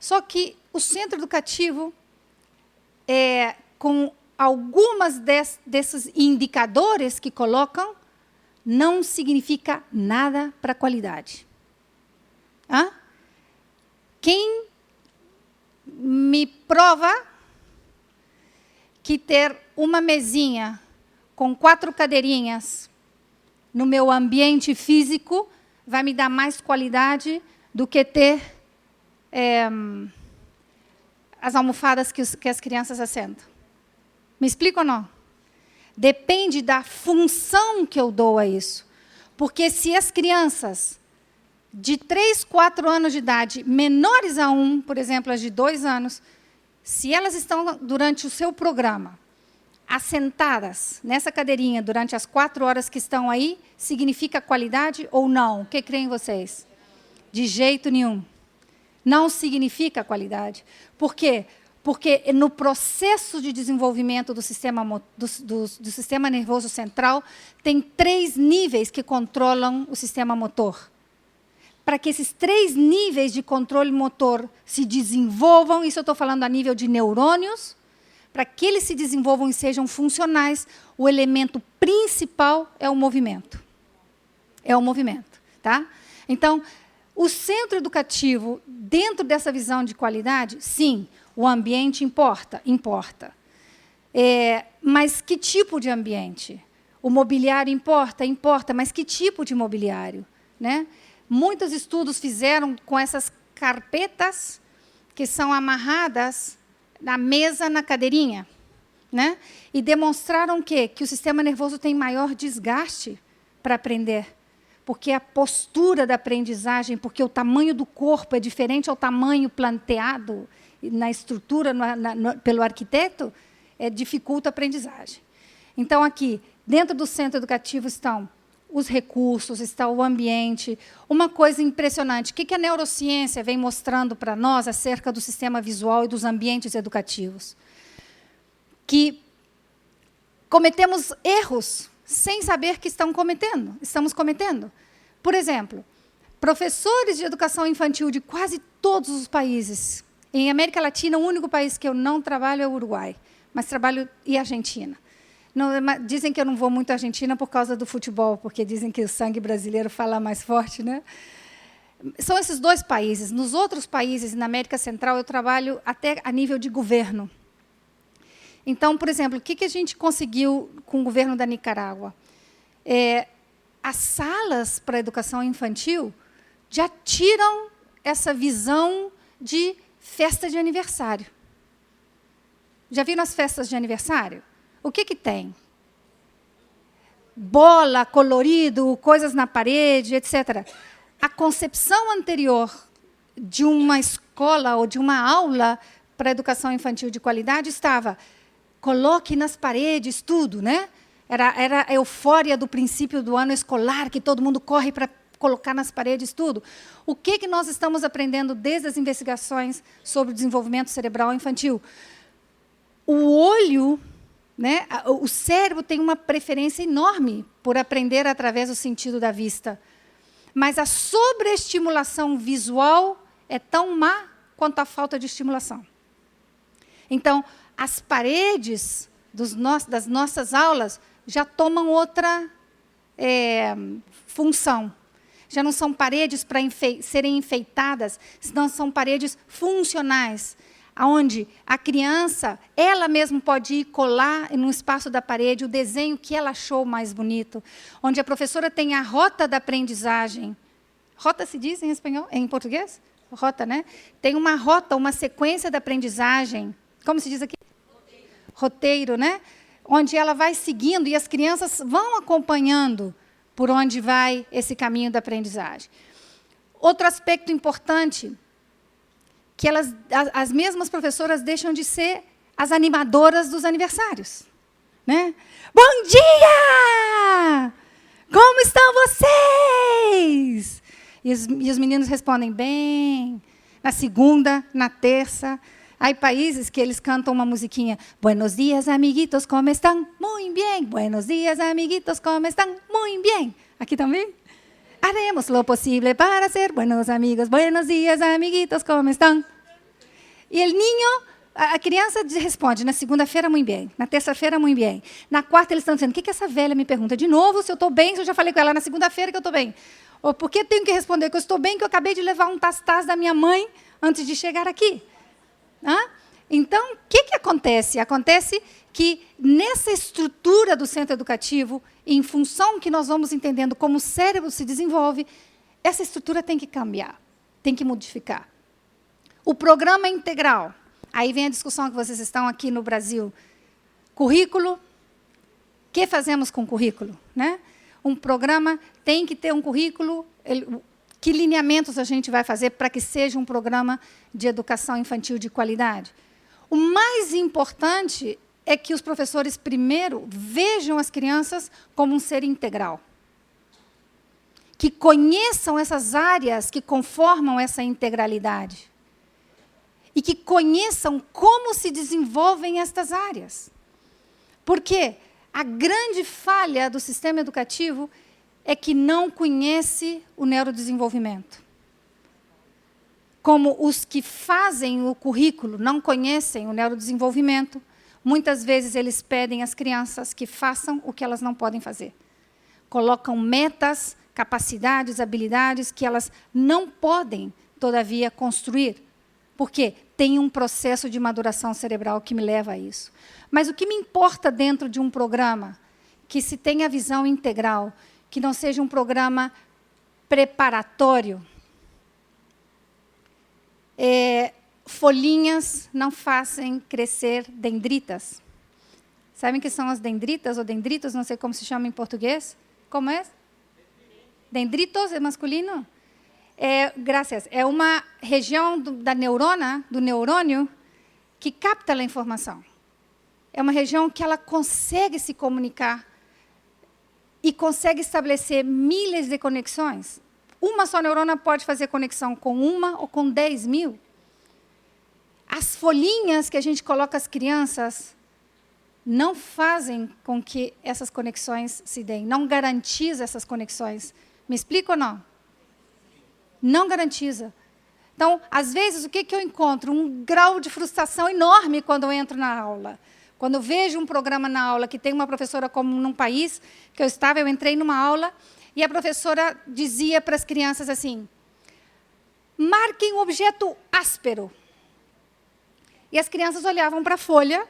Só que o centro educativo, com algumas desses indicadores que colocam, não significa nada para a qualidade. Quem me prova que ter uma mesinha com 4 cadeirinhas no meu ambiente físico vai me dar mais qualidade do que ter as almofadas que as crianças assentam? Me explica ou não? Depende da função que eu dou a isso. Porque se as crianças de 3, 4 anos de idade, menores a 1, por exemplo, as de 2 anos, se elas estão, durante o seu programa, assentadas nessa cadeirinha durante as 4 horas que estão aí, significa qualidade ou não? O que creem vocês? De jeito nenhum. Não significa qualidade. Por quê? Porque no processo de desenvolvimento do sistema nervoso central, tem 3 níveis que controlam o sistema motor. Para que esses 3 níveis de controle motor se desenvolvam, isso eu estou falando a nível de neurônios, para que eles se desenvolvam e sejam funcionais, o elemento principal é o movimento. É o movimento. Tá? Então, o centro educativo, dentro dessa visão de qualidade, sim, o ambiente importa? Importa. Mas que tipo de ambiente? O mobiliário importa? Importa, mas que tipo de mobiliário? né? Muitos estudos fizeram com essas carpetas que são amarradas na mesa, na cadeirinha, né? E demonstraram que o sistema nervoso tem maior desgaste para aprender, porque a postura da aprendizagem, porque o tamanho do corpo é diferente ao tamanho planteado na estrutura pelo arquiteto, dificulta a aprendizagem. Então, aqui, dentro do centro educativo estão os recursos, está o ambiente. Uma coisa impressionante, o que a neurociência vem mostrando para nós acerca do sistema visual e dos ambientes educativos? Que cometemos erros sem saber que estamos cometendo. Por exemplo, professores de educação infantil de quase todos os países. Em América Latina, o único país que eu não trabalho é o Uruguai, mas trabalho em Argentina. Não, dizem que eu não vou muito à Argentina por causa do futebol, porque dizem que o sangue brasileiro fala mais forte, né? São esses 2 países. Nos outros países, na América Central, eu trabalho até a nível de governo. Então, por exemplo, o que a gente conseguiu com o governo da Nicarágua? As salas para a educação infantil já tiram essa visão de festa de aniversário. Já viram as festas de aniversário? O que tem? Bola, colorido, coisas na parede, etc. A concepção anterior de uma escola ou de uma aula para a educação infantil de qualidade estava: coloque nas paredes tudo, né? Era a eufória do princípio do ano escolar, que todo mundo corre para colocar nas paredes tudo. O que nós estamos aprendendo desde as investigações sobre o desenvolvimento cerebral infantil? O olho, né, o cérebro tem uma preferência enorme por aprender através do sentido da vista. Mas a sobreestimulação visual é tão má quanto a falta de estimulação. Então, as paredes das nossas aulas já tomam outra função. Já não são paredes para serem enfeitadas, senão são paredes funcionais, onde a criança, ela mesma pode ir colar no espaço da parede o desenho que ela achou mais bonito, onde a professora tem a rota da aprendizagem. Rota se diz em espanhol? Em português? Rota, né? Tem uma rota, uma sequência da aprendizagem. Como se diz aqui? Roteiro, né? Onde ela vai seguindo e as crianças vão acompanhando por onde vai esse caminho da aprendizagem. Outro aspecto importante, que as mesmas professoras deixam de ser as animadoras dos aniversários, né? Bom dia! Como estão vocês? E os meninos respondem bem. Na segunda, na terça. Há países que eles cantam uma musiquinha. Buenos días, amiguitos, ¿cómo están? Muy bien. Buenos días, amiguitos, ¿cómo están? Muy bien. Aqui também? Haremos lo posible para ser buenos amigos. Buenos días, amiguitos, ¿cómo están? E o niño, a criança responde, na segunda-feira, muito bem. Na terça-feira, muito bem. Na quarta, eles estão dizendo, o que essa velha me pergunta? De novo, se eu estou bem, se eu já falei com ela na segunda-feira que eu estou bem. Ou por que tenho que responder que eu estou bem, que eu acabei de levar um tas-tas da minha mãe antes de chegar aqui? Então, o que acontece? Acontece que, nessa estrutura do centro educativo, em função que nós vamos entendendo como o cérebro se desenvolve, essa estrutura tem que cambiar, tem que modificar. O programa integral, aí vem a discussão que vocês estão aqui no Brasil. Currículo, o que fazemos com o currículo, né? Um programa tem que ter um currículo, que lineamentos a gente vai fazer para que seja um programa de educação infantil de qualidade? O mais importante é que os professores, primeiro, vejam as crianças como um ser integral. Que conheçam essas áreas que conformam essa integralidade. E que conheçam como se desenvolvem estas áreas. Porque a grande falha do sistema educativo é que não conhece o neurodesenvolvimento. Como os que fazem o currículo não conhecem o neurodesenvolvimento, muitas vezes eles pedem às crianças que façam o que elas não podem fazer. Colocam metas, capacidades, habilidades que elas não podem, todavia, construir. Por quê? Tem um processo de maduração cerebral que me leva a isso. Mas o que me importa dentro de um programa que se tenha visão integral, que não seja um programa preparatório, folhinhas não fazem crescer dendritas. Sabem o que são as dendritas ou dendritos? Não sei como se chama em português. Como é? Dendritos é masculino? Graças. É uma região da neurona, do neurônio, que capta a informação. É uma região que ela consegue se comunicar e consegue estabelecer milhares de conexões. Uma só neurona pode fazer conexão com uma ou com 10.000. As folhinhas que a gente coloca às crianças não fazem com que essas conexões se deem, não garantiza essas conexões. Me explica ou não? Não garantiza. Então, às vezes, o que eu encontro? Um grau de frustração enorme quando eu entro na aula. Quando eu vejo um programa na aula que tem uma professora, como num país que eu estava, eu entrei numa aula e a professora dizia para as crianças assim, marquem um objeto áspero. E as crianças olhavam para a folha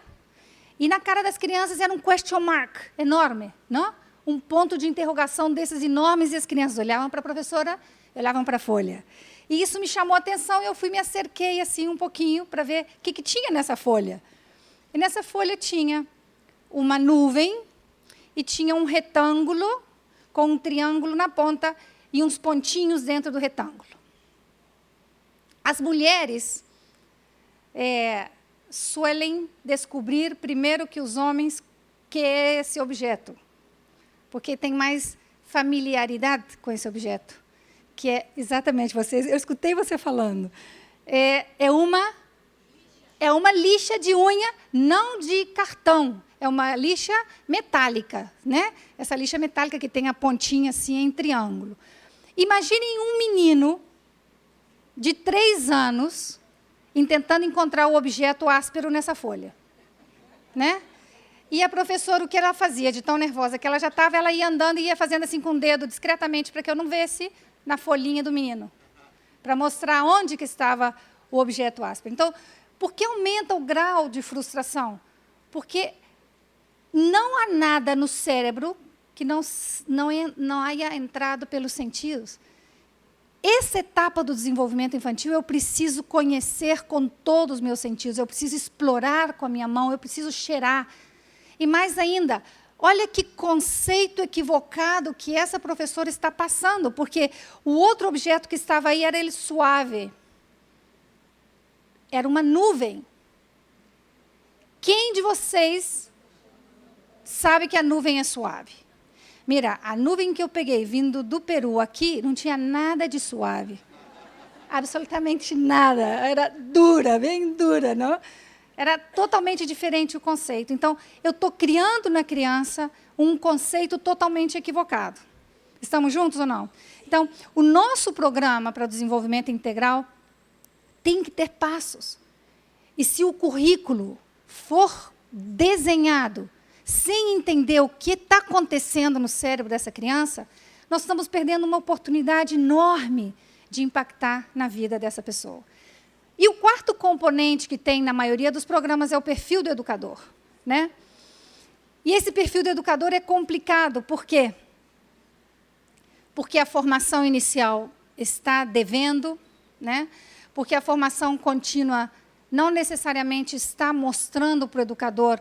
e na cara das crianças era um question mark enorme, não? Um ponto de interrogação desses enormes e as crianças olhavam para a professora, olhavam para a folha. E isso me chamou a atenção e eu me acerquei assim um pouquinho para ver o que tinha nessa folha. E nessa folha tinha uma nuvem e tinha um retângulo com um triângulo na ponta e uns pontinhos dentro do retângulo. As mulheres suelen descobrir primeiro que os homens que é esse objeto, porque tem mais familiaridade com esse objeto, que é exatamente vocês. Eu escutei você falando. É uma lixa de unha, não de cartão. É uma lixa metálica, né? Essa lixa metálica que tem a pontinha assim em triângulo. Imaginem um menino de 3 anos tentando encontrar o objeto áspero nessa folha, né? E a professora, o que ela fazia, de tão nervosa que ela já estava, ela ia andando e ia fazendo assim com o dedo, discretamente, para que eu não visse na folhinha do menino, para mostrar onde que estava o objeto áspero. Então, por que aumenta o grau de frustração? Porque não há nada no cérebro que não haya entrado pelos sentidos. Essa etapa do desenvolvimento infantil eu preciso conhecer com todos os meus sentidos, eu preciso explorar com a minha mão, eu preciso cheirar. E mais ainda, olha que conceito equivocado que essa professora está passando, porque o outro objeto que estava aí era ele suave. Era uma nuvem. Quem de vocês sabe que a nuvem é suave? Mira, a nuvem que eu peguei vindo do Peru aqui não tinha nada de suave. Absolutamente nada. Era dura, bem dura, não? Era totalmente diferente o conceito. Então, eu estou criando na criança um conceito totalmente equivocado. Estamos juntos ou não? Então, o nosso programa para o desenvolvimento integral tem que ter passos. E se o currículo for desenhado sem entender o que está acontecendo no cérebro dessa criança, nós estamos perdendo uma oportunidade enorme de impactar na vida dessa pessoa. E o quarto componente que tem na maioria dos programas é o perfil do educador, né? E esse perfil do educador é complicado. Por quê? Porque a formação inicial está devendo, né? Porque a formação contínua não necessariamente está mostrando para o educador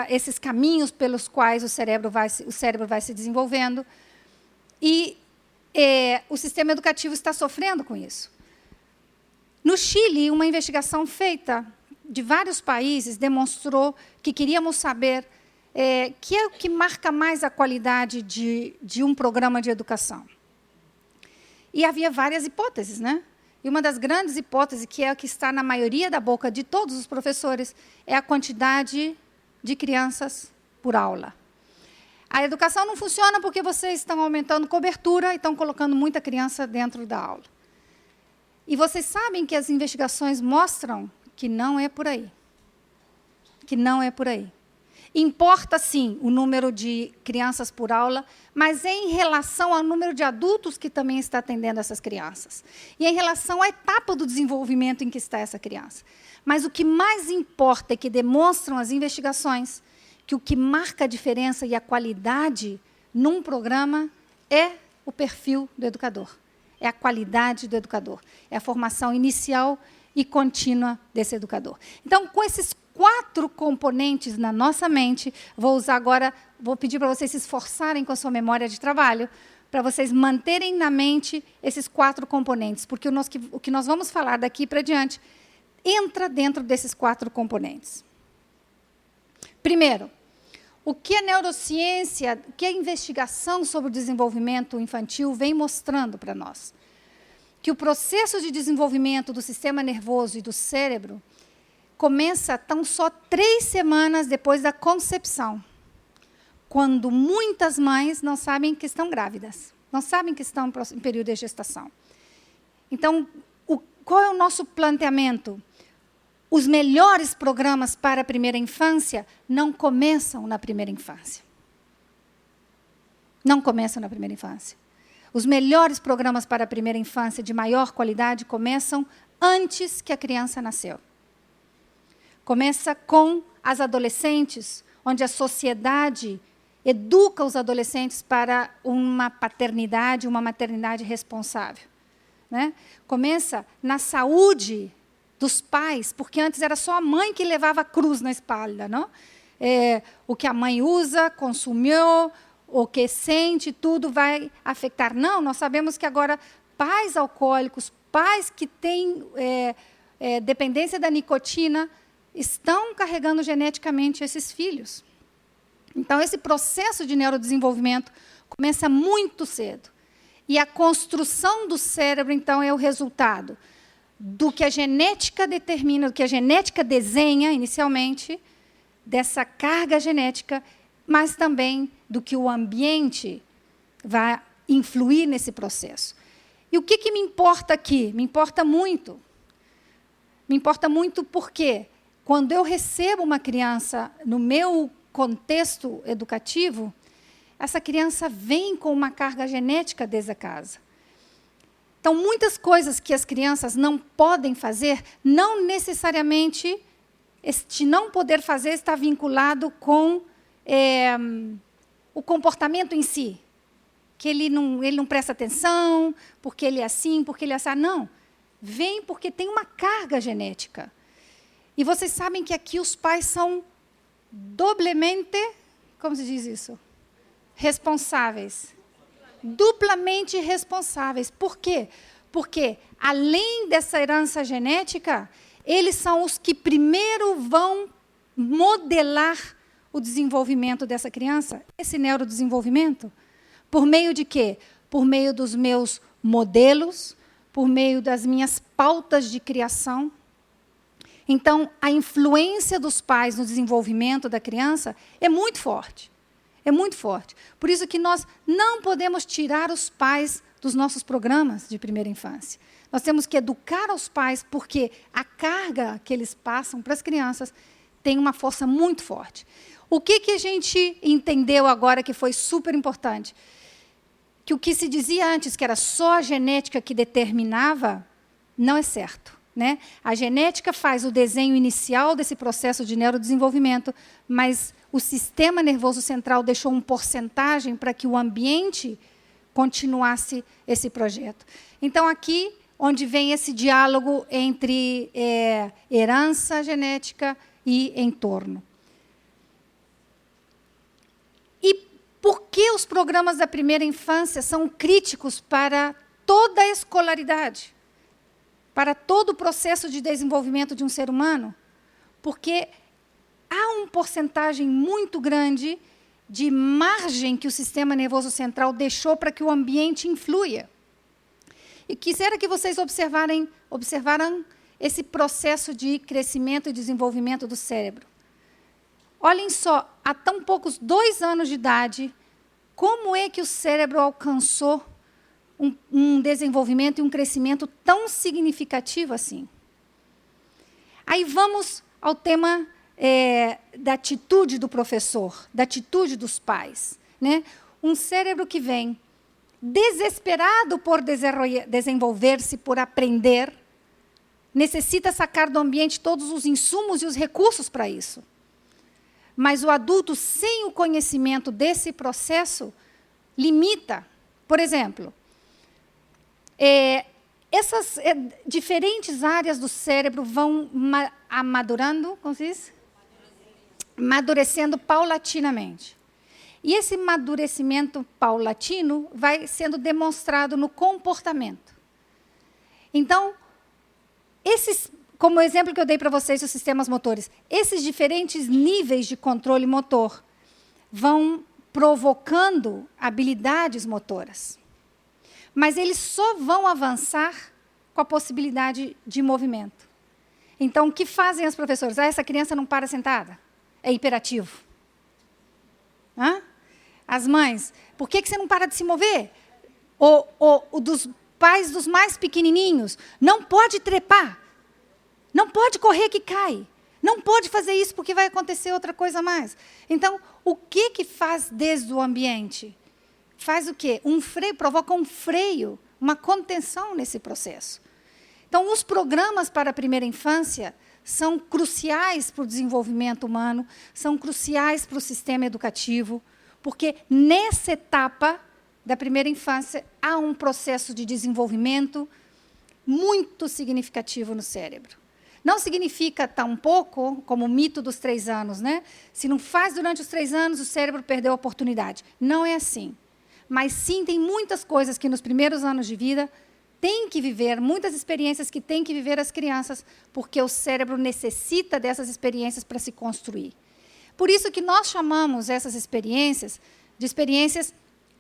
esses caminhos pelos quais o cérebro vai se desenvolvendo. E o sistema educativo está sofrendo com isso. No Chile, uma investigação feita de vários países demonstrou que queríamos saber que é o que marca mais a qualidade de um programa de educação. E havia várias hipóteses, né? E uma das grandes hipóteses, que é a que está na maioria da boca de todos os professores, é a quantidade de crianças por aula. A educação não funciona porque vocês estão aumentando cobertura e estão colocando muita criança dentro da aula. E vocês sabem que as investigações mostram que não é por aí. Que não é por aí. Importa, sim, o número de crianças por aula, mas é em relação ao número de adultos que também está atendendo essas crianças. E é em relação à etapa do desenvolvimento em que está essa criança. Mas o que mais importa é que demonstram as investigações que o que marca a diferença e a qualidade num programa é o perfil do educador, é a qualidade do educador, é a formação inicial e contínua desse educador. Então, com esses 4 componentes na nossa mente, vou pedir para vocês se esforçarem com a sua memória de trabalho, para vocês manterem na mente esses 4 componentes, porque o que nós vamos falar daqui para diante entra dentro desses 4 componentes. Primeiro, o que a neurociência, o que a investigação sobre o desenvolvimento infantil vem mostrando para nós? Que o processo de desenvolvimento do sistema nervoso e do cérebro começa tão só 3 semanas depois da concepção, quando muitas mães não sabem que estão grávidas, não sabem que estão em período de gestação. Então, qual é o nosso planteamento? Os melhores programas para a primeira infância não começam na primeira infância. Não começam na primeira infância. Os melhores programas para a primeira infância de maior qualidade começam antes que a criança nasceu. Começa com as adolescentes, onde a sociedade educa os adolescentes para uma paternidade, uma maternidade responsável. Né? Começa na saúde dos pais, porque antes era só a mãe que levava a cruz na espalda. Não? O que a mãe usa, consumiu, o que sente, tudo vai afetar. Não, nós sabemos que agora pais alcoólicos, pais que têm dependência da nicotina, estão carregando geneticamente esses filhos. Então, esse processo de neurodesenvolvimento começa muito cedo. E a construção do cérebro, então, é o resultado do que a genética determina, do que a genética desenha inicialmente, dessa carga genética, mas também do que o ambiente vai influir nesse processo. E o que me importa aqui? Me importa muito. Me importa muito porque, quando eu recebo uma criança no meu contexto educativo, essa criança vem com uma carga genética desde a casa. Então, muitas coisas que as crianças não podem fazer, não necessariamente, este não poder fazer está vinculado com o comportamento em si. Que ele não presta atenção, porque ele é assim, porque ele é assim. Não, vem porque tem uma carga genética. E vocês sabem que aqui os pais são doblemente, como se diz isso? Responsáveis. Duplamente responsáveis. Por quê? Porque, além dessa herança genética, eles são os que primeiro vão modelar o desenvolvimento dessa criança, esse neurodesenvolvimento. Por meio de quê? Por meio dos meus modelos, por meio das minhas pautas de criação. Então, a influência dos pais no desenvolvimento da criança é muito forte. É muito forte. Por isso que nós não podemos tirar os pais dos nossos programas de primeira infância. Nós temos que educar os pais, porque a carga que eles passam para as crianças tem uma força muito forte. O que a gente entendeu agora que foi super importante? Que o que se dizia antes, que era só a genética que determinava, não é certo. Né? A genética faz o desenho inicial desse processo de neurodesenvolvimento, mas o sistema nervoso central deixou uma porcentagem para que o ambiente continuasse esse projeto. Então, aqui, onde vem esse diálogo entre herança genética e entorno. E por que os programas da primeira infância são críticos para toda a escolaridade? Para todo o processo de desenvolvimento de um ser humano? Porque há uma porcentagem muito grande de margem que o sistema nervoso central deixou para que o ambiente influa. E quisera que vocês observaram esse processo de crescimento e desenvolvimento do cérebro. Olhem só, há tão poucos 2 anos de idade, como é que o cérebro alcançou um desenvolvimento e um crescimento tão significativo assim? Aí vamos ao tema da atitude do professor, da atitude dos pais. Né? Um cérebro que vem desesperado por desenvolver-se, por aprender, necessita sacar do ambiente todos os insumos e os recursos para isso. Mas o adulto, sem o conhecimento desse processo, limita Por exemplo, essas diferentes áreas do cérebro vão amadurando, como se diz? Amadurecendo paulatinamente. E esse amadurecimento paulatino vai sendo demonstrado no comportamento. Então, como o exemplo que eu dei para vocês dos sistemas motores, esses diferentes níveis de controle motor vão provocando habilidades motoras. Mas eles só vão avançar com a possibilidade de movimento. Então, o que fazem as professoras? Essa criança não para sentada. É hiperativo. As mães, por que você não para de se mover? O dos pais dos mais pequenininhos, não pode trepar. Não pode correr que cai. Não pode fazer isso porque vai acontecer outra coisa a mais. Então, o que faz desde o ambiente? Faz o quê? Um freio, provoca um freio, uma contenção nesse processo. Então, os programas para a primeira infância são cruciais para o desenvolvimento humano, são cruciais para o sistema educativo, porque nessa etapa da primeira infância há um processo de desenvolvimento muito significativo no cérebro. Não significa tampouco como o mito dos 3 anos, né? Se não faz durante os 3 anos, o cérebro perdeu a oportunidade. Não é assim. Mas sim, tem muitas coisas que nos primeiros anos de vida tem que viver, muitas experiências que têm que viver as crianças, porque o cérebro necessita dessas experiências para se construir. Por isso que nós chamamos essas experiências de experiências,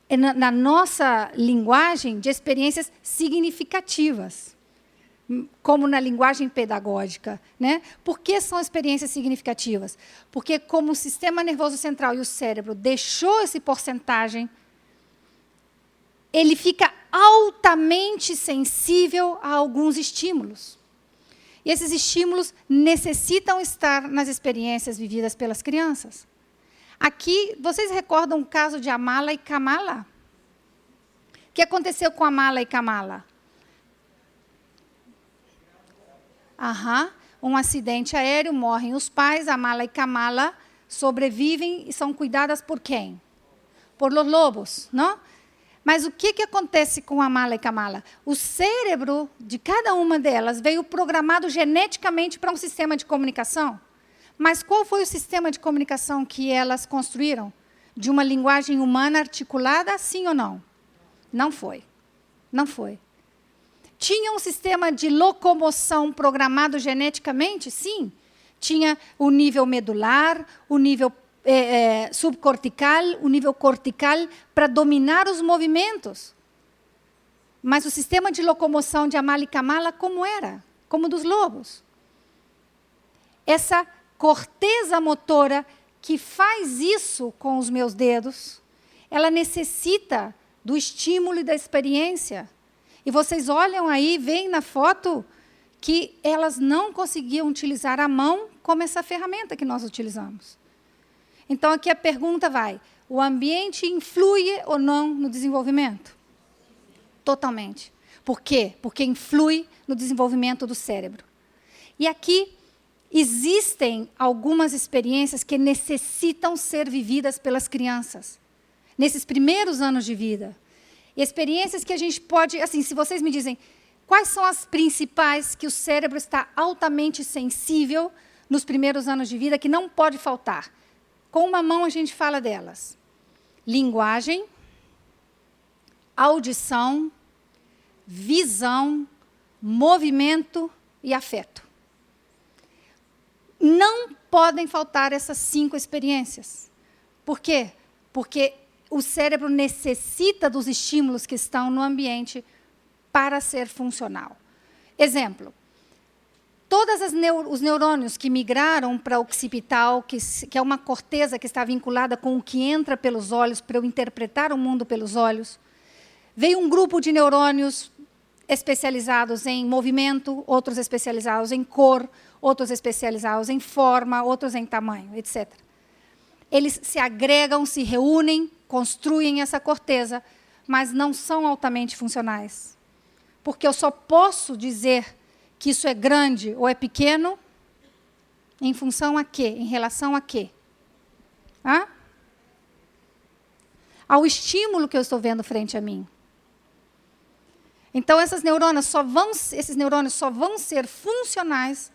na nossa linguagem, de experiências significativas, como na linguagem pedagógica. Né? Por que são experiências significativas? Porque como o sistema nervoso central e o cérebro deixou essa porcentagem, ele fica altamente sensível a alguns estímulos. E esses estímulos necessitam estar nas experiências vividas pelas crianças. Aqui, vocês recordam o caso de Amala e Kamala? O que aconteceu com Amala e Kamala? Um acidente aéreo, morrem os pais, Amala e Kamala sobrevivem e são cuidadas por quem? Por los lobos, não? Mas o que acontece com Amala e Kamala? O cérebro de cada uma delas veio programado geneticamente para um sistema de comunicação. Mas qual foi o sistema de comunicação que elas construíram? De uma linguagem humana articulada, sim ou não? Não foi. Não foi. Tinha um sistema de locomoção programado geneticamente? Sim. Tinha o nível medular, o nível subcortical, o nível cortical, para dominar os movimentos. Mas o sistema de locomoção de Amala e Kamala, como era? Como dos lobos. Essa corteza motora que faz isso com os meus dedos, ela necessita do estímulo e da experiência. E vocês olham aí, veem na foto que elas não conseguiam utilizar a mão como essa ferramenta que nós utilizamos. Então, aqui a pergunta vai: o ambiente influi ou não no desenvolvimento? Totalmente. Por quê? Porque influi no desenvolvimento do cérebro. E aqui existem algumas experiências que necessitam ser vividas pelas crianças, nesses primeiros anos de vida. Experiências que a gente pode, assim, se vocês me dizem, quais são as principais que o cérebro está altamente sensível nos primeiros anos de vida, que não pode faltar? Com uma mão a gente fala delas: linguagem, audição, visão, movimento e afeto. Não podem faltar essas 5 experiências. Por quê? Porque o cérebro necessita dos estímulos que estão no ambiente para ser funcional. Exemplo: todos os neurônios que migraram para o occipital, que é uma corteza que está vinculada com o que entra pelos olhos, para eu interpretar o mundo pelos olhos, veio um grupo de neurônios especializados em movimento, outros especializados em cor, outros especializados em forma, outros em tamanho, etc. Eles se agregam, se reúnem, construem essa corteza, mas não são altamente funcionais. Porque eu só posso dizer que isso é grande ou é pequeno em função a quê? Em relação a quê? Ao estímulo que eu estou vendo frente a mim. Então, esses neurônios só vão ser funcionais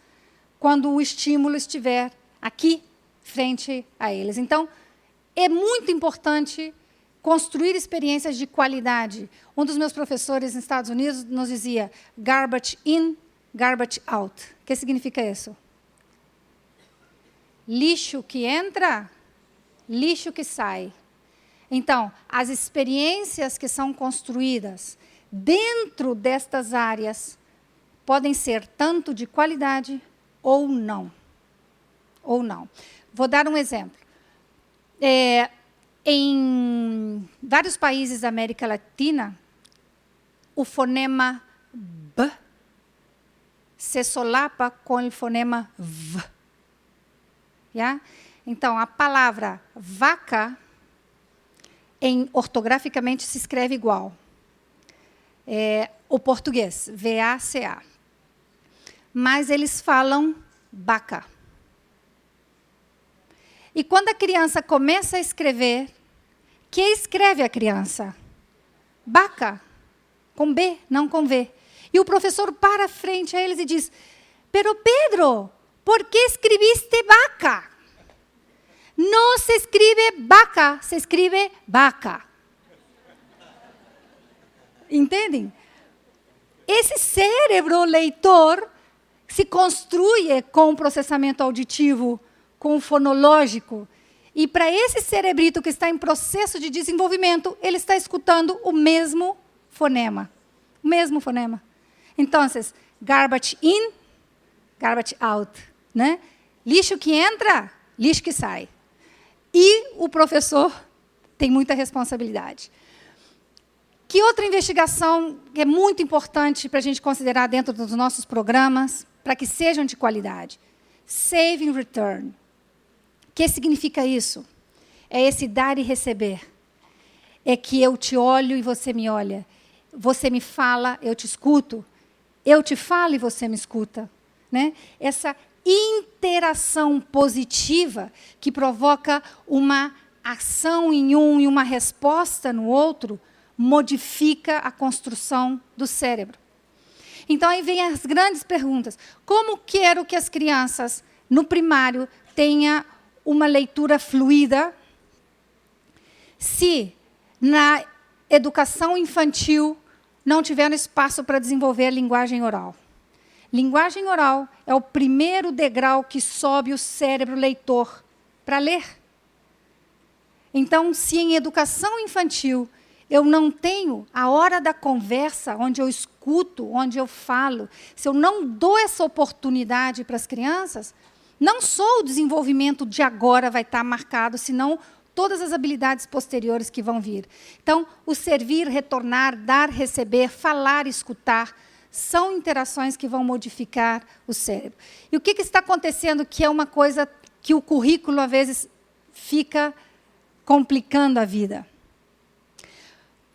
quando o estímulo estiver aqui, frente a eles. Então, é muito importante construir experiências de qualidade. Um dos meus professores nos Estados Unidos nos dizia garbage in, garbage out. O que significa isso? Lixo que entra, lixo que sai. Então, as experiências que são construídas dentro destas áreas podem ser tanto de qualidade ou não. Ou não. Vou dar um exemplo. Em vários países da América Latina, o fonema B se solapa com o fonema V. Yeah? Então, a palavra vaca, ortograficamente, se escreve igual. O português, V-A-C-A. Mas eles falam baca. E quando a criança começa a escrever, que escreve a criança? Baca, com B, não com V. E o professor para frente a eles e diz, pero Pedro, por que escreviste vaca? Não se escreve vaca, se escreve vaca. Entendem? Esse cérebro leitor se construi com o processamento auditivo, com o fonológico. E para esse cerebrito que está em processo de desenvolvimento, ele está escutando o mesmo fonema. O mesmo fonema. Então, garbage in, garbage out. Né? Lixo que entra, lixo que sai. E o professor tem muita responsabilidade. Que outra investigação que é muito importante para a gente considerar dentro dos nossos programas, para que sejam de qualidade? Save and return. O que significa isso? É esse dar e receber. É que eu te olho e você me olha. Você me fala, eu te escuto. Eu te falo e você me escuta. Né? Essa interação positiva que provoca uma ação em um e uma resposta no outro, modifica a construção do cérebro. Então, aí vem as grandes perguntas. Como quero que as crianças, no primário, tenham uma leitura fluida, se na educação infantil não tiver espaço para desenvolver a linguagem oral? Linguagem oral é o primeiro degrau que sobe o cérebro leitor para ler. Então, se em educação infantil eu não tenho a hora da conversa, onde eu escuto, onde eu falo, se eu não dou essa oportunidade para as crianças, não só o desenvolvimento de agora vai estar marcado, senão todas as habilidades posteriores que vão vir. Então, o servir, retornar, dar, receber, falar, escutar, são interações que vão modificar o cérebro. E o que está acontecendo que é uma coisa que o currículo, às vezes, fica complicando a vida?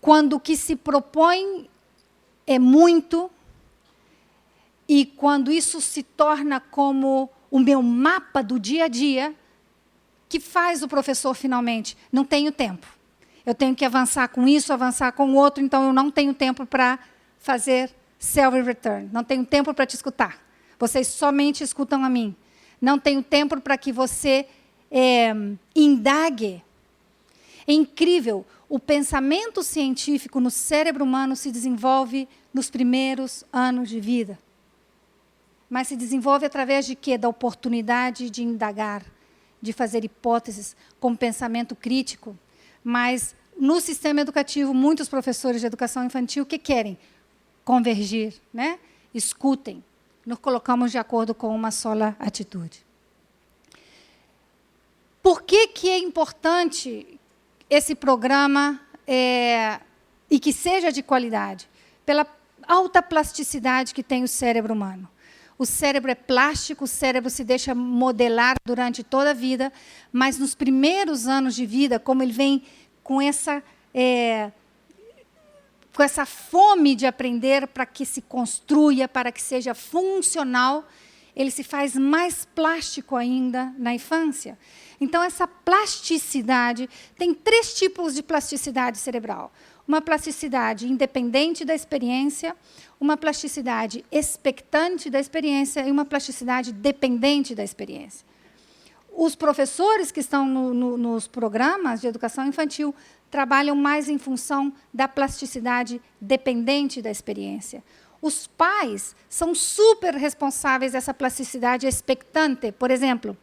Quando o que se propõe é muito, e quando isso se torna como o meu mapa do dia a dia, que faz o professor finalmente? Não tenho tempo. Eu tenho que avançar com isso, avançar com o outro, então eu não tenho tempo para fazer self-return. Não tenho tempo para te escutar. Vocês somente escutam a mim. Não tenho tempo para que você indague. É incrível. O pensamento científico no cérebro humano se desenvolve nos primeiros anos de vida. Mas se desenvolve através de quê? Da oportunidade de indagar, de fazer hipóteses com pensamento crítico. Mas, no sistema educativo, muitos professores de educação infantil, o que querem? Convergir, né? Escutem. Nos colocamos de acordo com uma só atitude. Por que é importante esse programa e que seja de qualidade? Pela alta plasticidade que tem o cérebro humano. O cérebro é plástico, o cérebro se deixa modelar durante toda a vida, mas nos primeiros anos de vida, como ele vem com essa fome de aprender para que se construa, para que seja funcional, ele se faz mais plástico ainda na infância. Então, essa plasticidade, tem 3 tipos de plasticidade cerebral. Uma plasticidade independente da experiência, uma plasticidade expectante da experiência e uma plasticidade dependente da experiência. Os professores que estão nos programas de educação infantil trabalham mais em função da plasticidade dependente da experiência. Os pais são super responsáveis dessa plasticidade expectante. Por exemplo,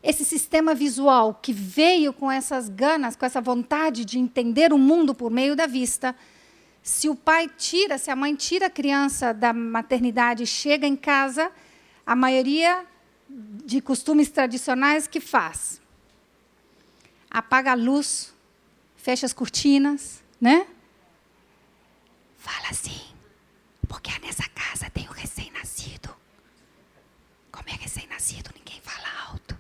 esse sistema visual que veio com essas ganas, com essa vontade de entender o mundo por meio da vista, se a mãe tira a criança da maternidade e chega em casa, a maioria de costumes tradicionais que faz? Apaga a luz, fecha as cortinas, né? Fala assim, porque nessa casa tem um recém-nascido. Como é recém-nascido, ninguém fala alto.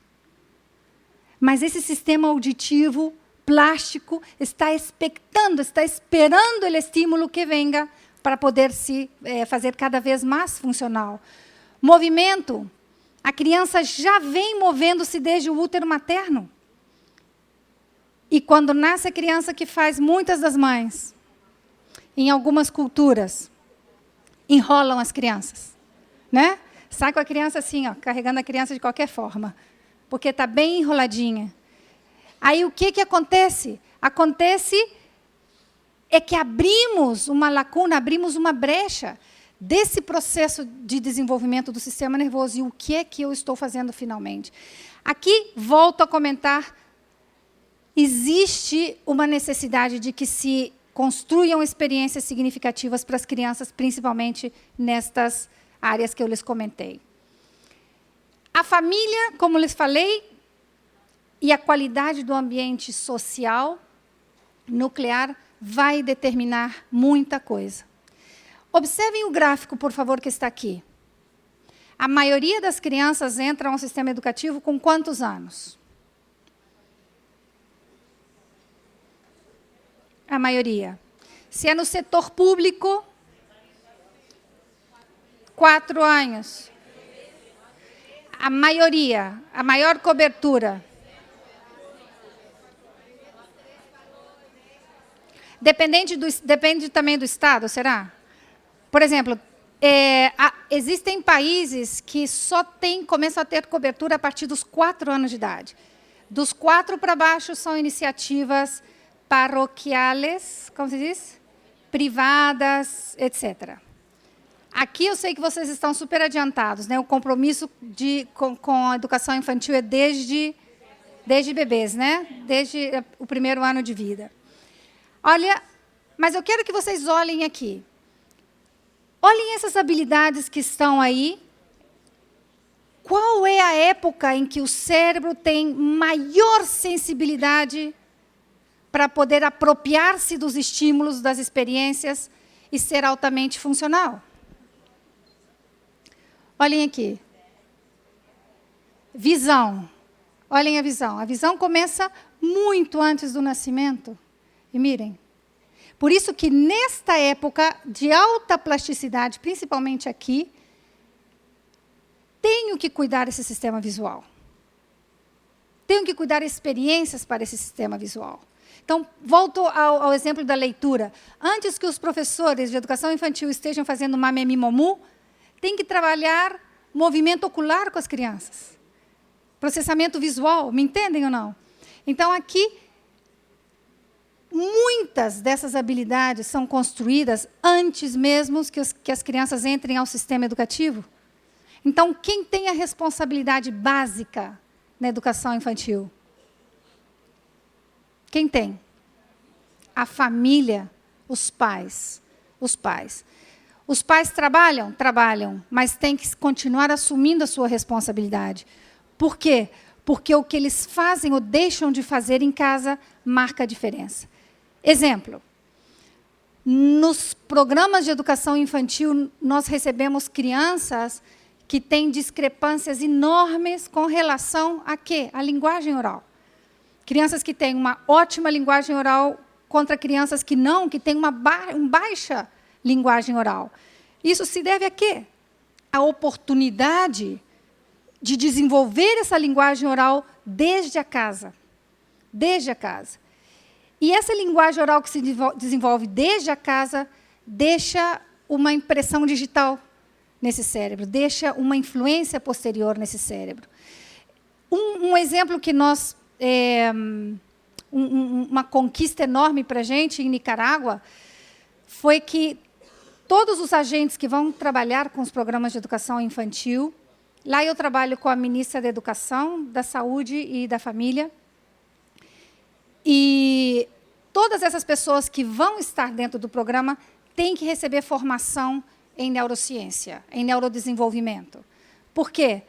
Mas esse sistema auditivo plástico está expectando, está esperando o estímulo que venga para poder se fazer cada vez mais funcional. Movimento. A criança já vem movendo-se desde o útero materno. E quando nasce a criança, que faz muitas das mães, em algumas culturas, enrolam as crianças, né? Sai com a criança assim, ó, carregando a criança de qualquer forma, porque está bem enroladinha. Aí o que acontece? Acontece é que abrimos uma lacuna, abrimos uma brecha desse processo de desenvolvimento do sistema nervoso. E o que é que eu estou fazendo finalmente? Aqui, volto a comentar, existe uma necessidade de que se construam experiências significativas para as crianças, principalmente nestas áreas que eu lhes comentei. A família, como lhes falei, e a qualidade do ambiente social nuclear vai determinar muita coisa. Observem o gráfico, por favor, que está aqui. A maioria das crianças entra no sistema educativo com quantos anos? A maioria. Se é no setor público, 4 anos. A maioria, a maior cobertura. Depende também do estado, será? Por exemplo, existem países que começam a ter cobertura a partir dos 4 anos de idade. Dos 4 para baixo são iniciativas paroquiales, como se diz? Privadas, etc. Aqui eu sei que vocês estão super adiantados, né? O compromisso com a educação infantil é desde bebês, né? Desde o primeiro ano de vida. Olha, mas eu quero que vocês olhem aqui. Olhem essas habilidades que estão aí. Qual é a época em que o cérebro tem maior sensibilidade para poder apropriar-se dos estímulos, das experiências e ser altamente funcional? Olhem aqui. Visão. Olhem a visão. A visão começa muito antes do nascimento. E mirem. Por isso que nesta época de alta plasticidade, principalmente aqui, tenho que cuidar desse sistema visual. Tenho que cuidar de experiências para esse sistema visual. Então, volto ao exemplo da leitura. Antes que os professores de educação infantil estejam fazendo mamemimomu, tem que trabalhar movimento ocular com as crianças. Processamento visual, me entendem ou não? Então, aqui, muitas dessas habilidades são construídas antes mesmo que as crianças entrem ao sistema educativo. Então, quem tem a responsabilidade básica na educação infantil? Quem tem? A família, os pais. Os pais. Os pais trabalham? Trabalham, mas têm que continuar assumindo a sua responsabilidade. Por quê? Porque o que eles fazem ou deixam de fazer em casa marca a diferença. Exemplo. Nos programas de educação infantil, nós recebemos crianças que têm discrepâncias enormes com relação a quê? A linguagem oral. Crianças que têm uma ótima linguagem oral contra crianças que não, que têm uma baixa linguagem oral. Isso se deve a quê? a oportunidade de desenvolver essa linguagem oral desde a casa. Desde a casa. E essa linguagem oral que se desenvolve desde a casa deixa uma impressão digital nesse cérebro, deixa uma influência posterior nesse cérebro. Um exemplo que nós... uma conquista enorme para a gente em Nicarágua foi que todos os agentes que vão trabalhar com os programas de educação infantil, lá eu trabalho com a ministra da Educação, da Saúde e da Família, e todas essas pessoas que vão estar dentro do programa têm que receber formação em neurociência, em neurodesenvolvimento. Por quê?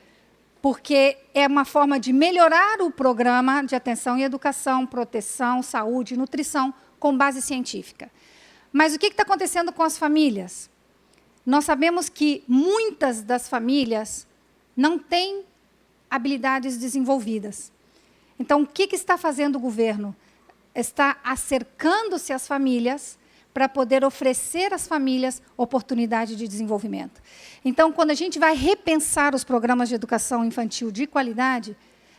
Porque é uma forma de melhorar o programa de atenção e educação, proteção, saúde e nutrição com base científica. Mas o que está acontecendo com as famílias? Nós sabemos que muitas das famílias não têm habilidades desenvolvidas. Então, o que está fazendo o governo? Está acercando-se às famílias para poder oferecer às famílias oportunidade de desenvolvimento. Então, quando a gente vai repensar os programas de educação infantil de qualidade,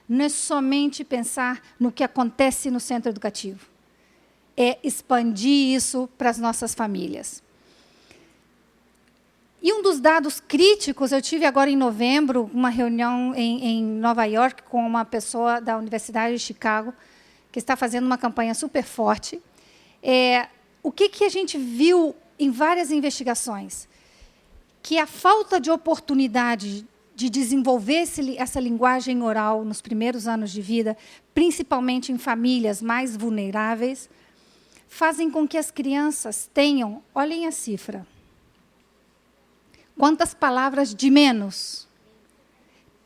não é somente pensar no que acontece no centro educativo. É expandir isso para as nossas famílias. E um dos dados críticos, eu tive agora em novembro uma reunião em Nova York com uma pessoa da Universidade de Chicago, que está fazendo uma campanha super forte. O que a gente viu em várias investigações? Que a falta de oportunidade de desenvolver essa linguagem oral nos primeiros anos de vida, principalmente em famílias mais vulneráveis, fazem com que as crianças tenham, olhem a cifra, quantas palavras de menos?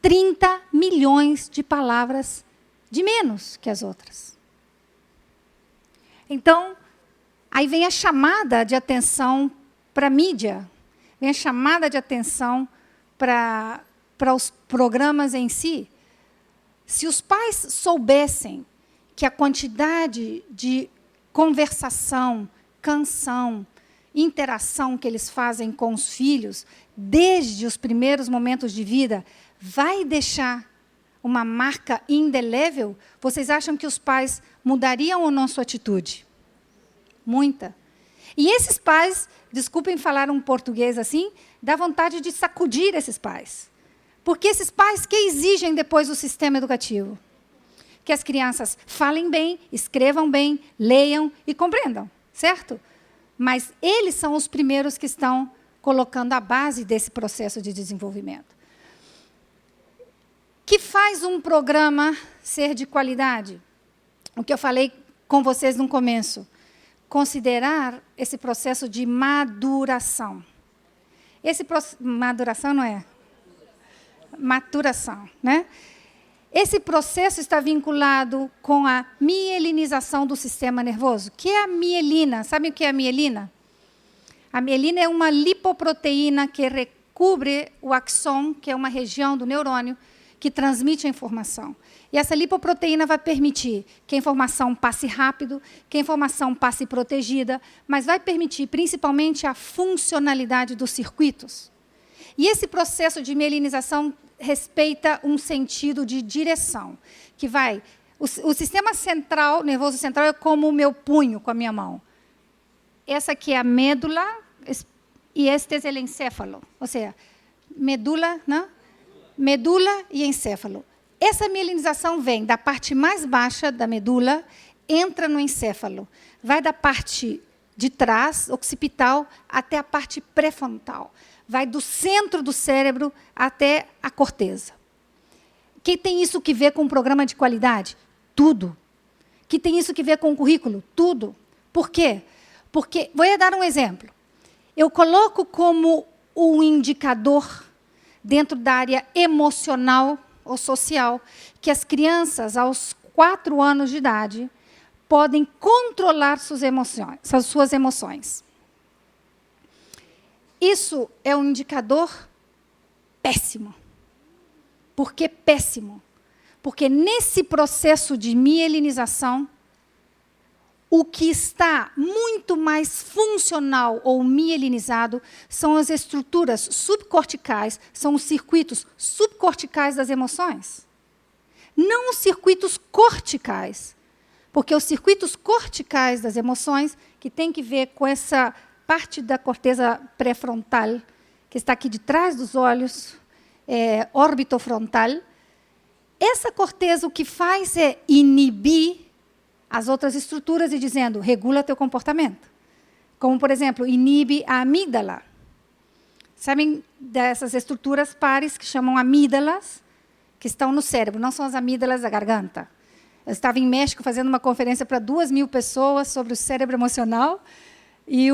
30 milhões de palavras de menos que as outras. Então, aí vem a chamada de atenção para a mídia, vem a chamada de atenção para os programas em si. Se os pais soubessem que a quantidade de conversação, canção, interação que eles fazem com os filhos, desde os primeiros momentos de vida, vai deixar uma marca indelével, vocês acham que os pais mudariam ou não sua atitude? Muita. E esses pais, desculpem falar um português assim, dá vontade de sacudir esses pais. Porque esses pais que exigem depois do sistema educativo? Que as crianças falem bem, escrevam bem, leiam e compreendam, certo? Mas eles são os primeiros que estão colocando a base desse processo de desenvolvimento. Que faz um programa ser de qualidade? O que eu falei com vocês no começo. Considerar esse processo de maduração. Maduração não é? Maturação, né? Esse processo está vinculado com a mielinização do sistema nervoso. O que é a mielina? Sabe o que é a mielina? A mielina é uma lipoproteína que recobre o axon, que é uma região do neurônio, que transmite a informação. E essa lipoproteína vai permitir que a informação passe rápido, que a informação passe protegida, mas vai permitir, principalmente, a funcionalidade dos circuitos. E esse processo de mielinização respeita um sentido de direção, que vai... O sistema central, nervoso central, é como o meu punho com a minha mão. Essa aqui é a medula e este é o encéfalo. Ou seja, medula, né? Medula e encéfalo. Essa mielinização vem da parte mais baixa da medula, entra no encéfalo. Vai da parte de trás, occipital, até a parte pré-frontal. Vai do centro do cérebro até a corteza. Que tem isso que ver com um programa de qualidade? Tudo. Que tem isso que ver com o currículo? Tudo. Por quê? Porque, vou dar um exemplo. Eu coloco como um indicador, dentro da área emocional ou social, que as crianças, aos 4 anos de idade, podem controlar suas emoções. Isso é um indicador péssimo. Por que péssimo? Porque nesse processo de mielinização, O que está muito mais funcional ou mielinizado são as estruturas subcorticais, são os circuitos subcorticais das emoções. Não os circuitos corticais. Porque os circuitos corticais das emoções, que tem que ver com essa parte da corteza pré-frontal, que está aqui de trás dos olhos, orbitofrontal, essa corteza o que faz é inibir as outras estruturas e dizendo, regula teu comportamento. Como, por exemplo, inibe a amígdala. Sabem dessas estruturas pares que chamam amígdalas, que estão no cérebro, não são as amígdalas da garganta. Eu estava em México fazendo uma conferência para 2.000 pessoas sobre o cérebro emocional, e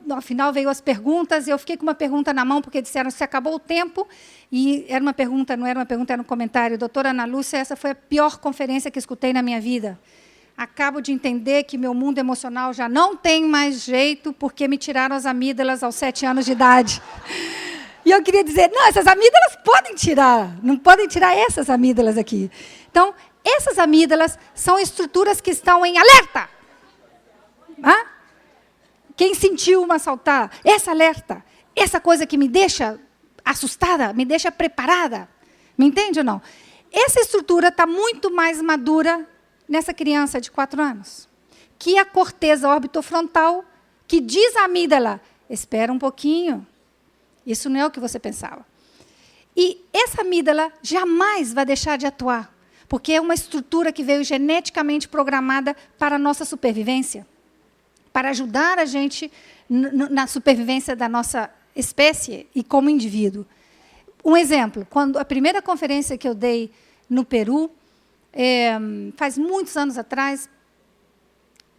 no final veio as perguntas, e eu fiquei com uma pergunta na mão, porque disseram, se acabou o tempo, e era uma pergunta, não era uma pergunta, era um comentário. Doutora Ana Lúcia, essa foi a pior conferência que escutei na minha vida. Acabo de entender que meu mundo emocional já não tem mais jeito, porque me tiraram as amígdalas aos 7 anos de idade. E eu queria dizer, não, essas amígdalas podem tirar, não podem tirar essas amígdalas aqui. Então, essas amígdalas são estruturas que estão em alerta. Quem sentiu uma saltar, essa alerta, essa coisa que me deixa assustada, me deixa preparada. Me entende ou não? Essa estrutura está muito mais madura nessa criança de 4 anos. Que a corteza orbitofrontal, que diz à amígdala, espera um pouquinho, isso não é o que você pensava. E essa amígdala jamais vai deixar de atuar, porque é uma estrutura que veio geneticamente programada para a nossa supervivência, para ajudar a gente na supervivência da nossa espécie e como indivíduo. Um exemplo, quando a primeira conferência que eu dei no Peru, faz muitos anos atrás,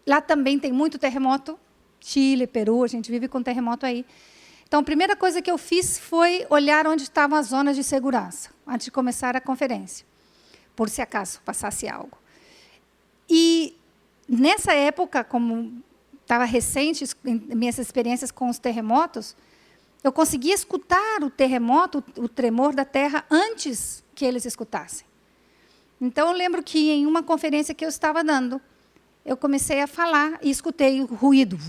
lá também tem muito terremoto, Chile, Peru, a gente vive com terremoto aí. Então, a primeira coisa que eu fiz foi olhar onde estavam as zonas de segurança, antes de começar a conferência, por se acaso passasse algo. E, nessa época, como estava recente, minhas experiências com os terremotos, eu conseguia escutar o terremoto, o tremor da terra, antes que eles escutassem. Então, eu lembro que, em uma conferência que eu estava dando, eu comecei a falar e escutei o ruído.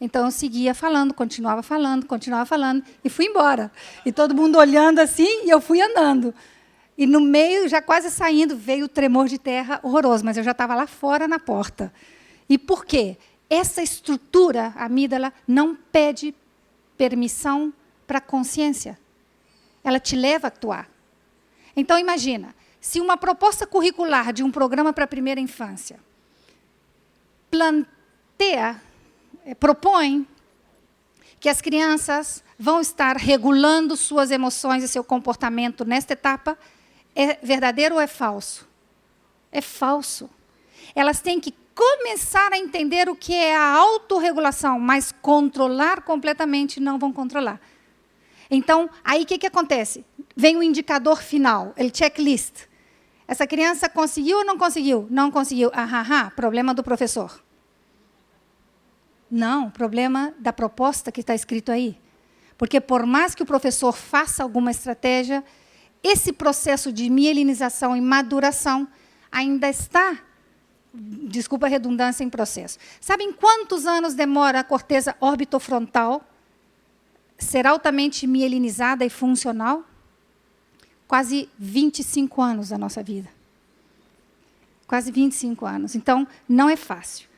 Então, eu seguia falando, continuava falando, e fui embora. E todo mundo olhando assim, e eu fui andando. E, no meio, já quase saindo, veio o tremor de terra horroroso, mas eu já estava lá fora na porta. E por quê? Essa estrutura, a amígdala, não pede permissão para a consciência. Ela te leva a atuar. Então, imagina, se uma proposta curricular de um programa para a primeira infância propõe que as crianças vão estar regulando suas emoções e seu comportamento nesta etapa, é verdadeiro ou é falso? É falso. Elas têm que começar a entender o que é a autorregulação, mas controlar completamente não vão controlar. Então, aí o que acontece? Vem o indicador final, o checklist. Essa criança conseguiu ou não conseguiu? Não conseguiu. Problema do professor. Não, problema da proposta que está escrito aí. Porque, por mais que o professor faça alguma estratégia, esse processo de mielinização e maduração ainda está, desculpa a redundância, em processo. Sabem quantos anos demora a corteza orbitofrontal ser altamente mielinizada e funcional? Quase 25 anos da nossa vida. Quase 25 anos. Então, não é fácil.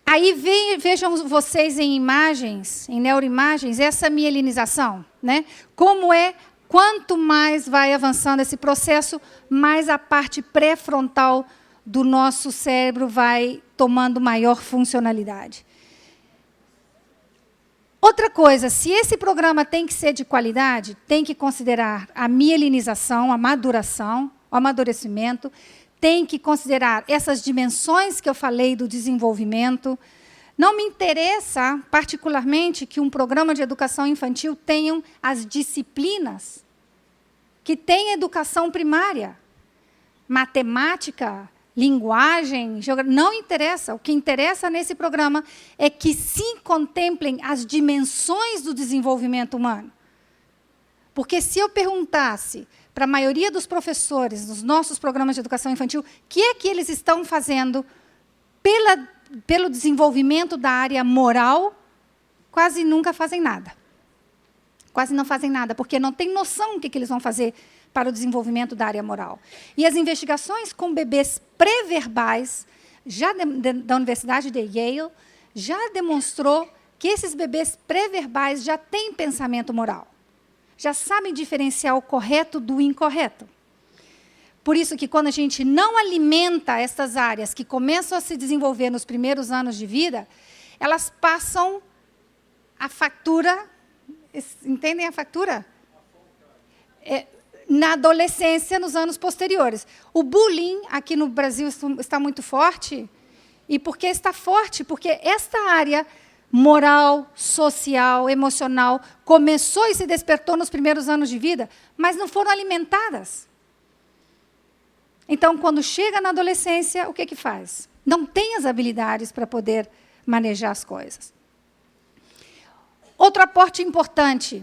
Aí vejam vocês em imagens, em neuroimagens, essa mielinização. Né? Como é, quanto mais vai avançando esse processo, mais a parte pré-frontal do nosso cérebro vai tomando maior funcionalidade. Outra coisa, se esse programa tem que ser de qualidade, tem que considerar a mielinização, a maduração, o amadurecimento, tem que considerar essas dimensões que eu falei do desenvolvimento. Não me interessa, particularmente, que um programa de educação infantil tenha as disciplinas que tem educação primária. Matemática, linguagem, geografia, não interessa. O que interessa nesse programa é que se contemplem as dimensões do desenvolvimento humano. Porque se eu perguntasse para a maioria dos professores dos nossos programas de educação infantil, o que é que eles estão fazendo pelo desenvolvimento da área moral, quase nunca fazem nada. Quase não fazem nada, porque não têm noção do que eles vão fazer para o desenvolvimento da área moral. E as investigações com bebês pré-verbais, já da Universidade de Yale, já demonstrou que esses bebês pré-verbais já têm pensamento moral. Já sabem diferenciar o correto do incorreto. Por isso que quando a gente não alimenta essas áreas que começam a se desenvolver nos primeiros anos de vida, elas passam a factura, entendem a factura? Na adolescência, nos anos posteriores. O bullying aqui no Brasil está muito forte. E por que está forte? Porque esta área moral, social, emocional começou e se despertou nos primeiros anos de vida, mas não foram alimentadas. Então, quando chega na adolescência, o que faz? Não tem as habilidades para poder manejar as coisas. Outro aporte importante.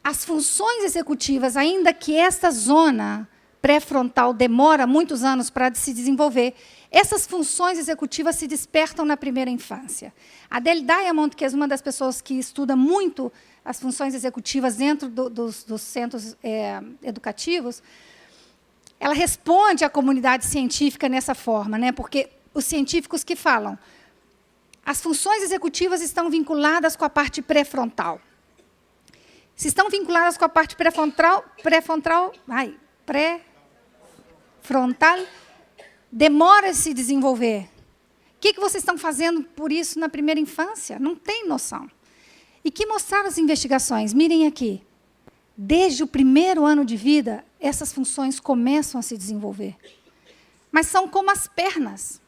As funções executivas, ainda que esta zona pré-frontal demora muitos anos para se desenvolver, essas funções executivas se despertam na primeira infância. A Adele Diamond, que é uma das pessoas que estuda muito as funções executivas dentro dos centros educativos, ela responde à comunidade científica nessa forma, né? Porque os científicos que falam, as funções executivas estão vinculadas com a parte pré-frontal. Se estão vinculadas com a parte pré-frontal, demora a se desenvolver. O que vocês estão fazendo por isso na primeira infância? Não tem noção. E que mostraram as investigações? Mirem aqui. Desde o primeiro ano de vida, essas funções começam a se desenvolver. Mas são como as pernas.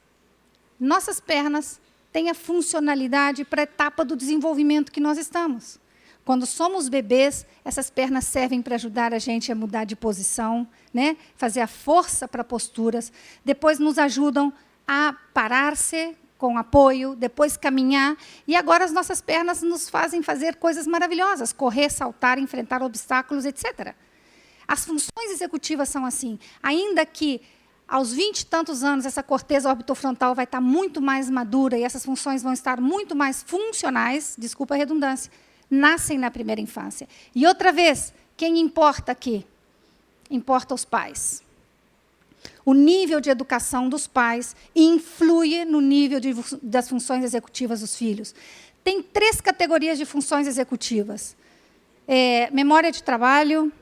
Nossas pernas têm a funcionalidade para a etapa do desenvolvimento que nós estamos. Quando somos bebês, essas pernas servem para ajudar a gente a mudar de posição, né? Fazer a força para posturas. Depois nos ajudam a parar-se com apoio, depois caminhar. E agora as nossas pernas nos fazem fazer coisas maravilhosas. Correr, saltar, enfrentar obstáculos, etc. As funções executivas são assim. Ainda que aos 20 e tantos anos essa corteza orbitofrontal vai estar muito mais madura e essas funções vão estar muito mais funcionais, desculpa a redundância, nascem na primeira infância. E outra vez, quem importa aqui? Importa os pais. O nível de educação dos pais influi no nível das funções executivas dos filhos. Tem 3 categorias de funções executivas. Memória de trabalho,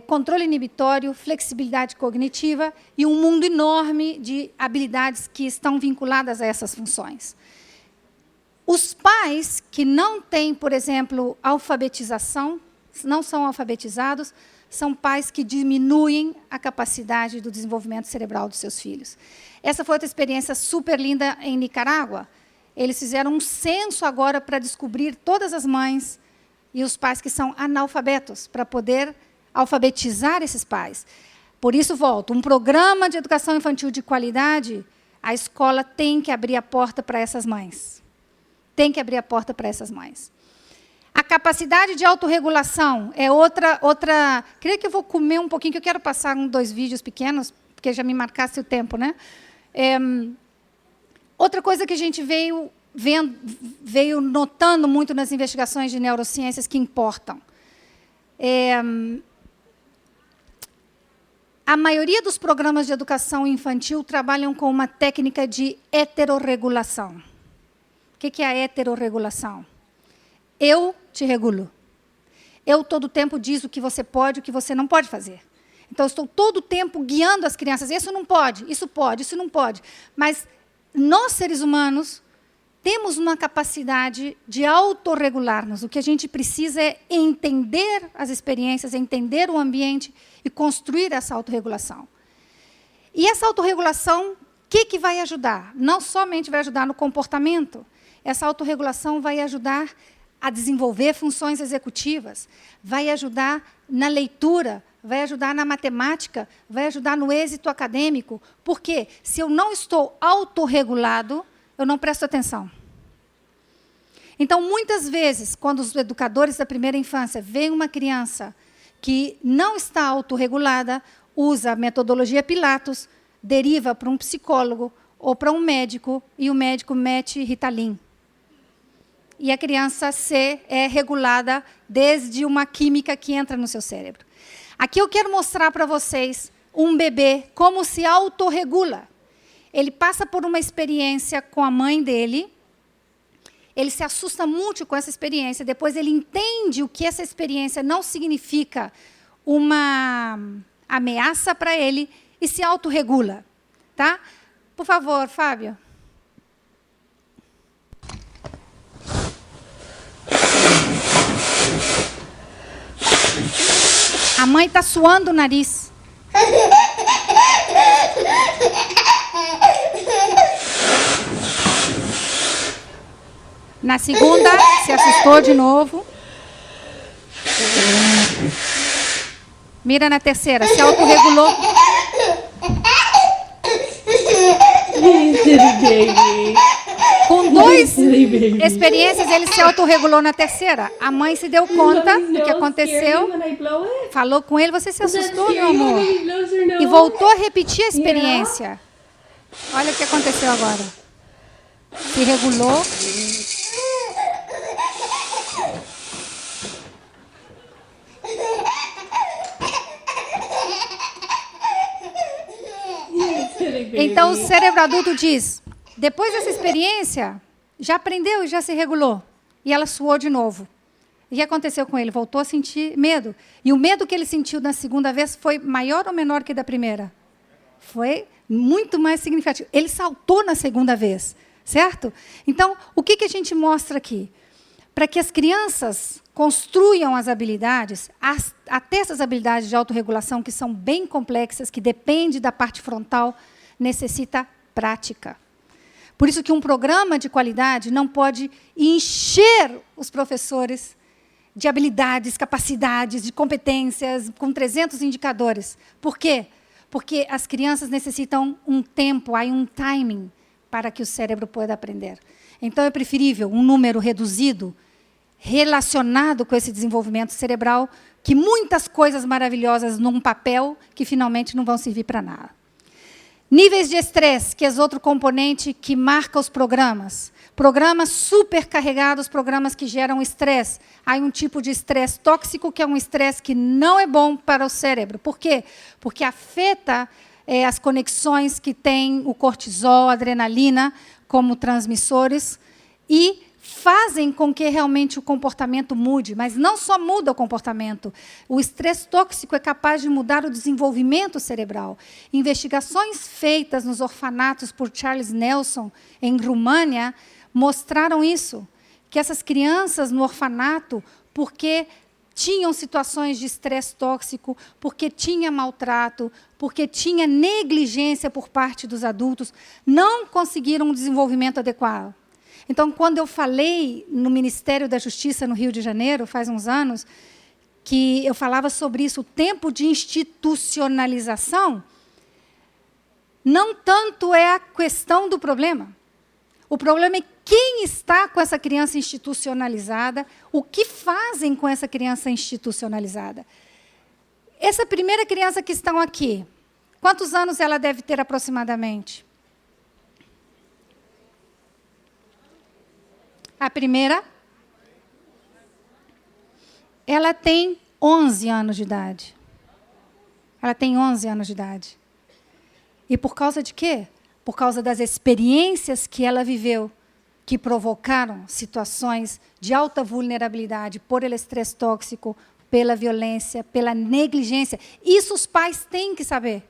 controle inibitório, flexibilidade cognitiva e um mundo enorme de habilidades que estão vinculadas a essas funções. Os pais que não têm, por exemplo, alfabetização, não são alfabetizados, são pais que diminuem a capacidade do desenvolvimento cerebral dos seus filhos. Essa foi outra experiência super linda em Nicarágua. Eles fizeram um censo agora para descobrir todas as mães e os pais que são analfabetos, para poder alfabetizar esses pais. Por isso, volto, um programa de educação infantil de qualidade, a escola tem que abrir a porta para essas mães. Tem que abrir a porta para essas mães. A capacidade de autorregulação é outra... Creio que eu vou comer um pouquinho, que eu quero passar 2 vídeos pequenos, porque já me marcasse o tempo, né? Outra coisa que a gente veio notando muito nas investigações de neurociências que importam. A maioria dos programas de educação infantil trabalham com uma técnica de heterorregulação. O que é a heterorregulação? Eu te regulo. Eu, todo o tempo, diz o que você pode e o que você não pode fazer. Então, eu estou todo o tempo guiando as crianças. Isso não pode, isso não pode. Mas nós, seres humanos, temos uma capacidade de autorregular-nos. O que a gente precisa é entender as experiências, entender o ambiente e construir essa autorregulação. E essa autorregulação, o que vai ajudar? Não somente vai ajudar no comportamento. Essa autorregulação vai ajudar a desenvolver funções executivas, vai ajudar na leitura, vai ajudar na matemática, vai ajudar no êxito acadêmico. Porque se eu não estou autorregulado, eu não presto atenção. Então, muitas vezes, quando os educadores da primeira infância veem uma criança que não está autorregulada, usa a metodologia Pilates, deriva para um psicólogo ou para um médico, e o médico mete Ritalin. E a criança é regulada desde uma química que entra no seu cérebro. Aqui eu quero mostrar para vocês um bebê como se autorregula. Ele passa por uma experiência com a mãe dele, ele se assusta muito com essa experiência, depois ele entende o que essa experiência não significa uma ameaça para ele e se autorregula. Tá? Por favor, Fábio. A mãe está suando o nariz. Na segunda, se assustou de novo. Mira na terceira, se autorregulou. Com 2 experiências, ele se autorregulou na terceira. A mãe se deu conta do que aconteceu. Falou com ele, você se assustou, meu amor? E voltou a repetir a experiência. Olha o que aconteceu agora. Se regulou. Então, o cérebro adulto diz, depois dessa experiência, já aprendeu e já se regulou. E ela suou de novo. E o que aconteceu com ele? Voltou a sentir medo. E o medo que ele sentiu na segunda vez foi maior ou menor que da primeira? Foi muito mais significativo. Ele saltou na segunda vez, certo? Então, o que a gente mostra aqui? Para que as crianças construam as habilidades, até essas habilidades de autorregulação, que são bem complexas, que dependem da parte frontal, necessita prática. Por isso que um programa de qualidade não pode encher os professores de habilidades, capacidades, de competências, com 300 indicadores. Por quê? Porque as crianças necessitam um tempo, aí um timing, para que o cérebro pueda aprender. Então, é preferível um número reduzido, relacionado com esse desenvolvimento cerebral, que muitas coisas maravilhosas num papel que finalmente não vão servir para nada. Níveis de estresse, que é outro componente que marca os programas. Programas supercarregados, programas que geram estresse. Há um tipo de estresse tóxico, que é um estresse que não é bom para o cérebro. Por quê? Porque afeta as conexões que tem o cortisol, a adrenalina, como transmissores, e fazem com que realmente o comportamento mude, mas não só muda o comportamento. O estresse tóxico é capaz de mudar o desenvolvimento cerebral. Investigações feitas nos orfanatos por Charles Nelson, em România, mostraram isso, que essas crianças no orfanato, porque tinham situações de estresse tóxico, porque tinha maltrato, porque tinha negligência por parte dos adultos, não conseguiram um desenvolvimento adequado. Então, quando eu falei no Ministério da Justiça, no Rio de Janeiro, faz uns anos, que eu falava sobre isso, o tempo de institucionalização, não tanto é a questão do problema. O problema é quem está com essa criança institucionalizada, o que fazem com essa criança institucionalizada. Essa primeira criança que estão aqui, quantos anos ela deve ter aproximadamente? A primeira, ela tem 11 anos de idade. Ela tem 11 anos de idade. E por causa de quê? Por causa das experiências que ela viveu, que provocaram situações de alta vulnerabilidade por estresse tóxico, pela violência, pela negligência. Isso os pais têm que saber.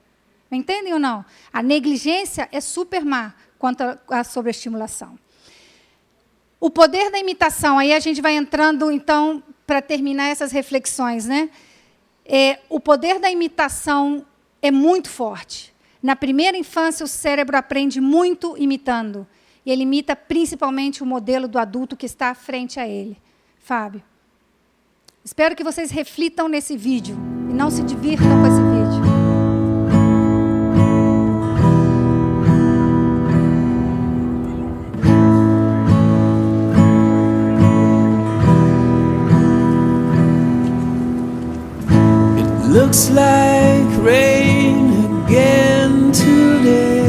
Entendem ou não? A negligência é super má quanto à sobreestimulação. O poder da imitação, aí a gente vai entrando, então, para terminar essas reflexões, né? O poder da imitação é muito forte. Na primeira infância, o cérebro aprende muito imitando. E ele imita principalmente o modelo do adulto que está à frente a ele. Fábio, espero que vocês reflitam nesse vídeo e não se divirtam com esse vídeo. looks like rain again today.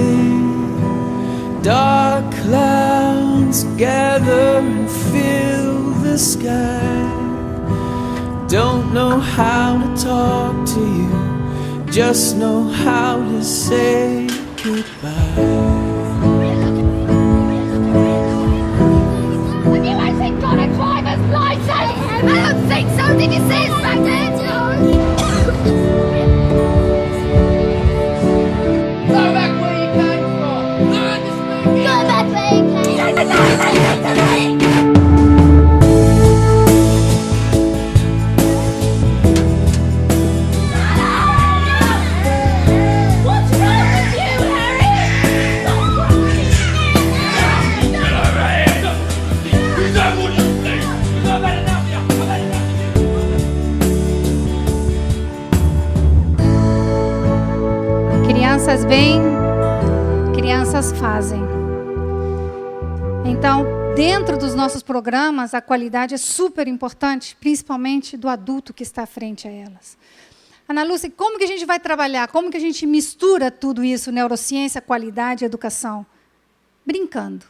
Dark clouds gather and fill the sky. Don't know how to talk to you, just know how to say goodbye. I don't think so. Did you see us back there? Go back where you came from. Learn this movie. Go back where you came from. What's wrong with you, Harry? Stop crying. Get over here! You don't want to sleep! I've had enough, yeah! I've had enough! Crianças veem, crianças fazem. Então, dentro dos nossos programas, a qualidade é super importante, principalmente do adulto que está à frente a elas. Ana Lúcia, como que a gente vai trabalhar? Como que a gente mistura tudo isso, neurociência, qualidade, educação? Brincando.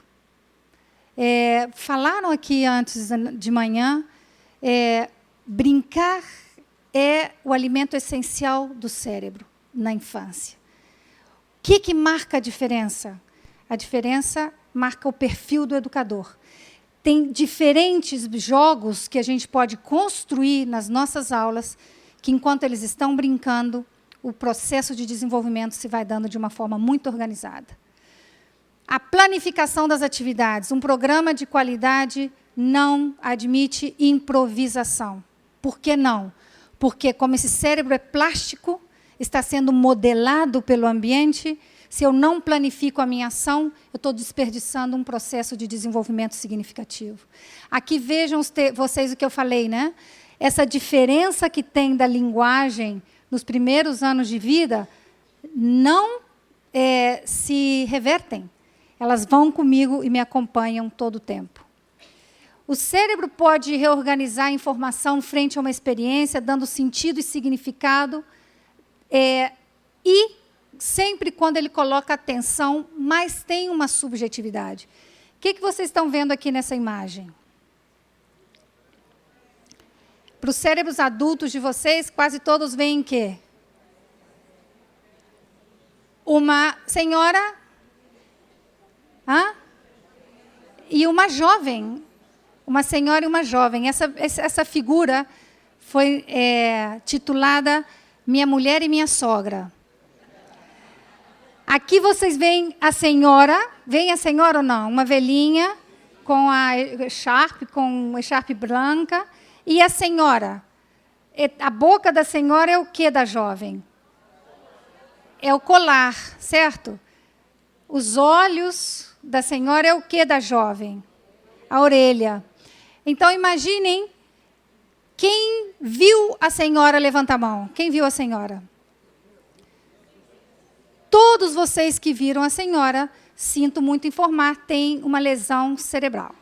Falaram aqui antes de manhã, brincar é o alimento essencial do cérebro na infância. O que marca a diferença? A diferença marca o perfil do educador. Tem diferentes jogos que a gente pode construir nas nossas aulas, que enquanto eles estão brincando, o processo de desenvolvimento se vai dando de uma forma muito organizada. A planificação das atividades. Um programa de qualidade não admite improvisação. Por que não? Porque, como esse cérebro é plástico, está sendo modelado pelo ambiente, se eu não planifico a minha ação, eu estou desperdiçando um processo de desenvolvimento significativo. Aqui vejam vocês o que eu falei, né? Essa diferença que tem da linguagem nos primeiros anos de vida não se revertem. Elas vão comigo e me acompanham todo o tempo. O cérebro pode reorganizar a informação frente a uma experiência, dando sentido e significado, e sempre quando ele coloca atenção, mas tem uma subjetividade. O que vocês estão vendo aqui nessa imagem? Para os cérebros adultos de vocês, quase todos veem o quê? Uma senhora e uma jovem. Uma senhora e uma jovem. Essa figura foi titulada Minha Mulher e Minha Sogra. Aqui vocês veem a senhora. Vem a senhora ou não? Uma velhinha com com echarpe branca. E a senhora? A boca da senhora é o que da jovem? É o colar, certo? Os olhos da senhora é o que da jovem? A orelha. Então, imaginem, quem viu a senhora, levanta a mão. Quem viu a senhora? Todos vocês que viram a senhora, sinto muito informar, têm uma lesão cerebral.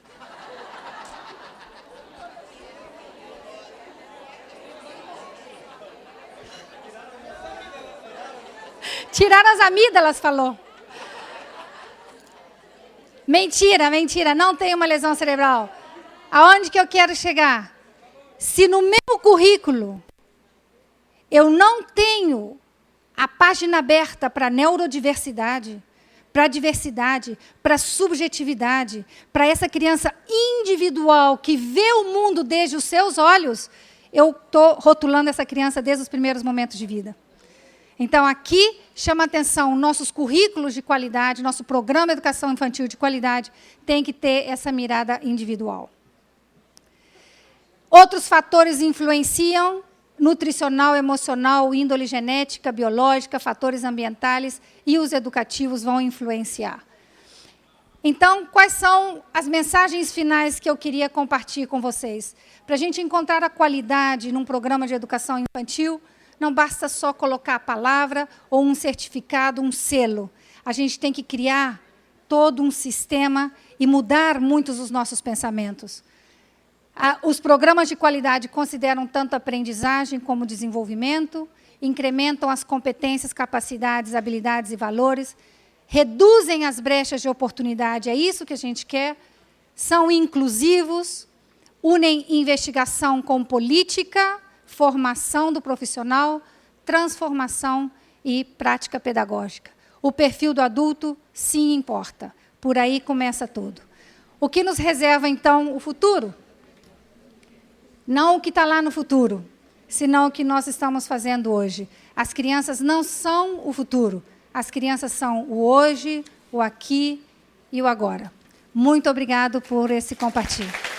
Tiraram as amígdalas, falou. Mentira, mentira, não tem uma lesão cerebral. Aonde que eu quero chegar? Se no meu currículo eu não tenho a página aberta para neurodiversidade, para diversidade, para subjetividade, para essa criança individual que vê o mundo desde os seus olhos, eu estou rotulando essa criança desde os primeiros momentos de vida. Então, aqui chama a atenção, nossos currículos de qualidade, nosso programa de educação infantil de qualidade tem que ter essa mirada individual. Outros fatores influenciam: nutricional, emocional, índole genética, biológica, fatores ambientais, e os educativos vão influenciar. Então, quais são as mensagens finais que eu queria compartilhar com vocês? Para a gente encontrar a qualidade num programa de educação infantil, não basta só colocar a palavra ou um certificado, um selo. A gente tem que criar todo um sistema e mudar muitos dos nossos pensamentos. Os programas de qualidade consideram tanto aprendizagem como desenvolvimento, incrementam as competências, capacidades, habilidades e valores, reduzem as brechas de oportunidade, é isso que a gente quer, são inclusivos, unem investigação com política, formação do profissional, transformação e prática pedagógica. O perfil do adulto, sim, importa. Por aí começa tudo. O que nos reserva, então, o futuro? Não o que está lá no futuro, senão o que nós estamos fazendo hoje. As crianças não são o futuro. As crianças são o hoje, o aqui e o agora. Muito obrigado por esse compartilho.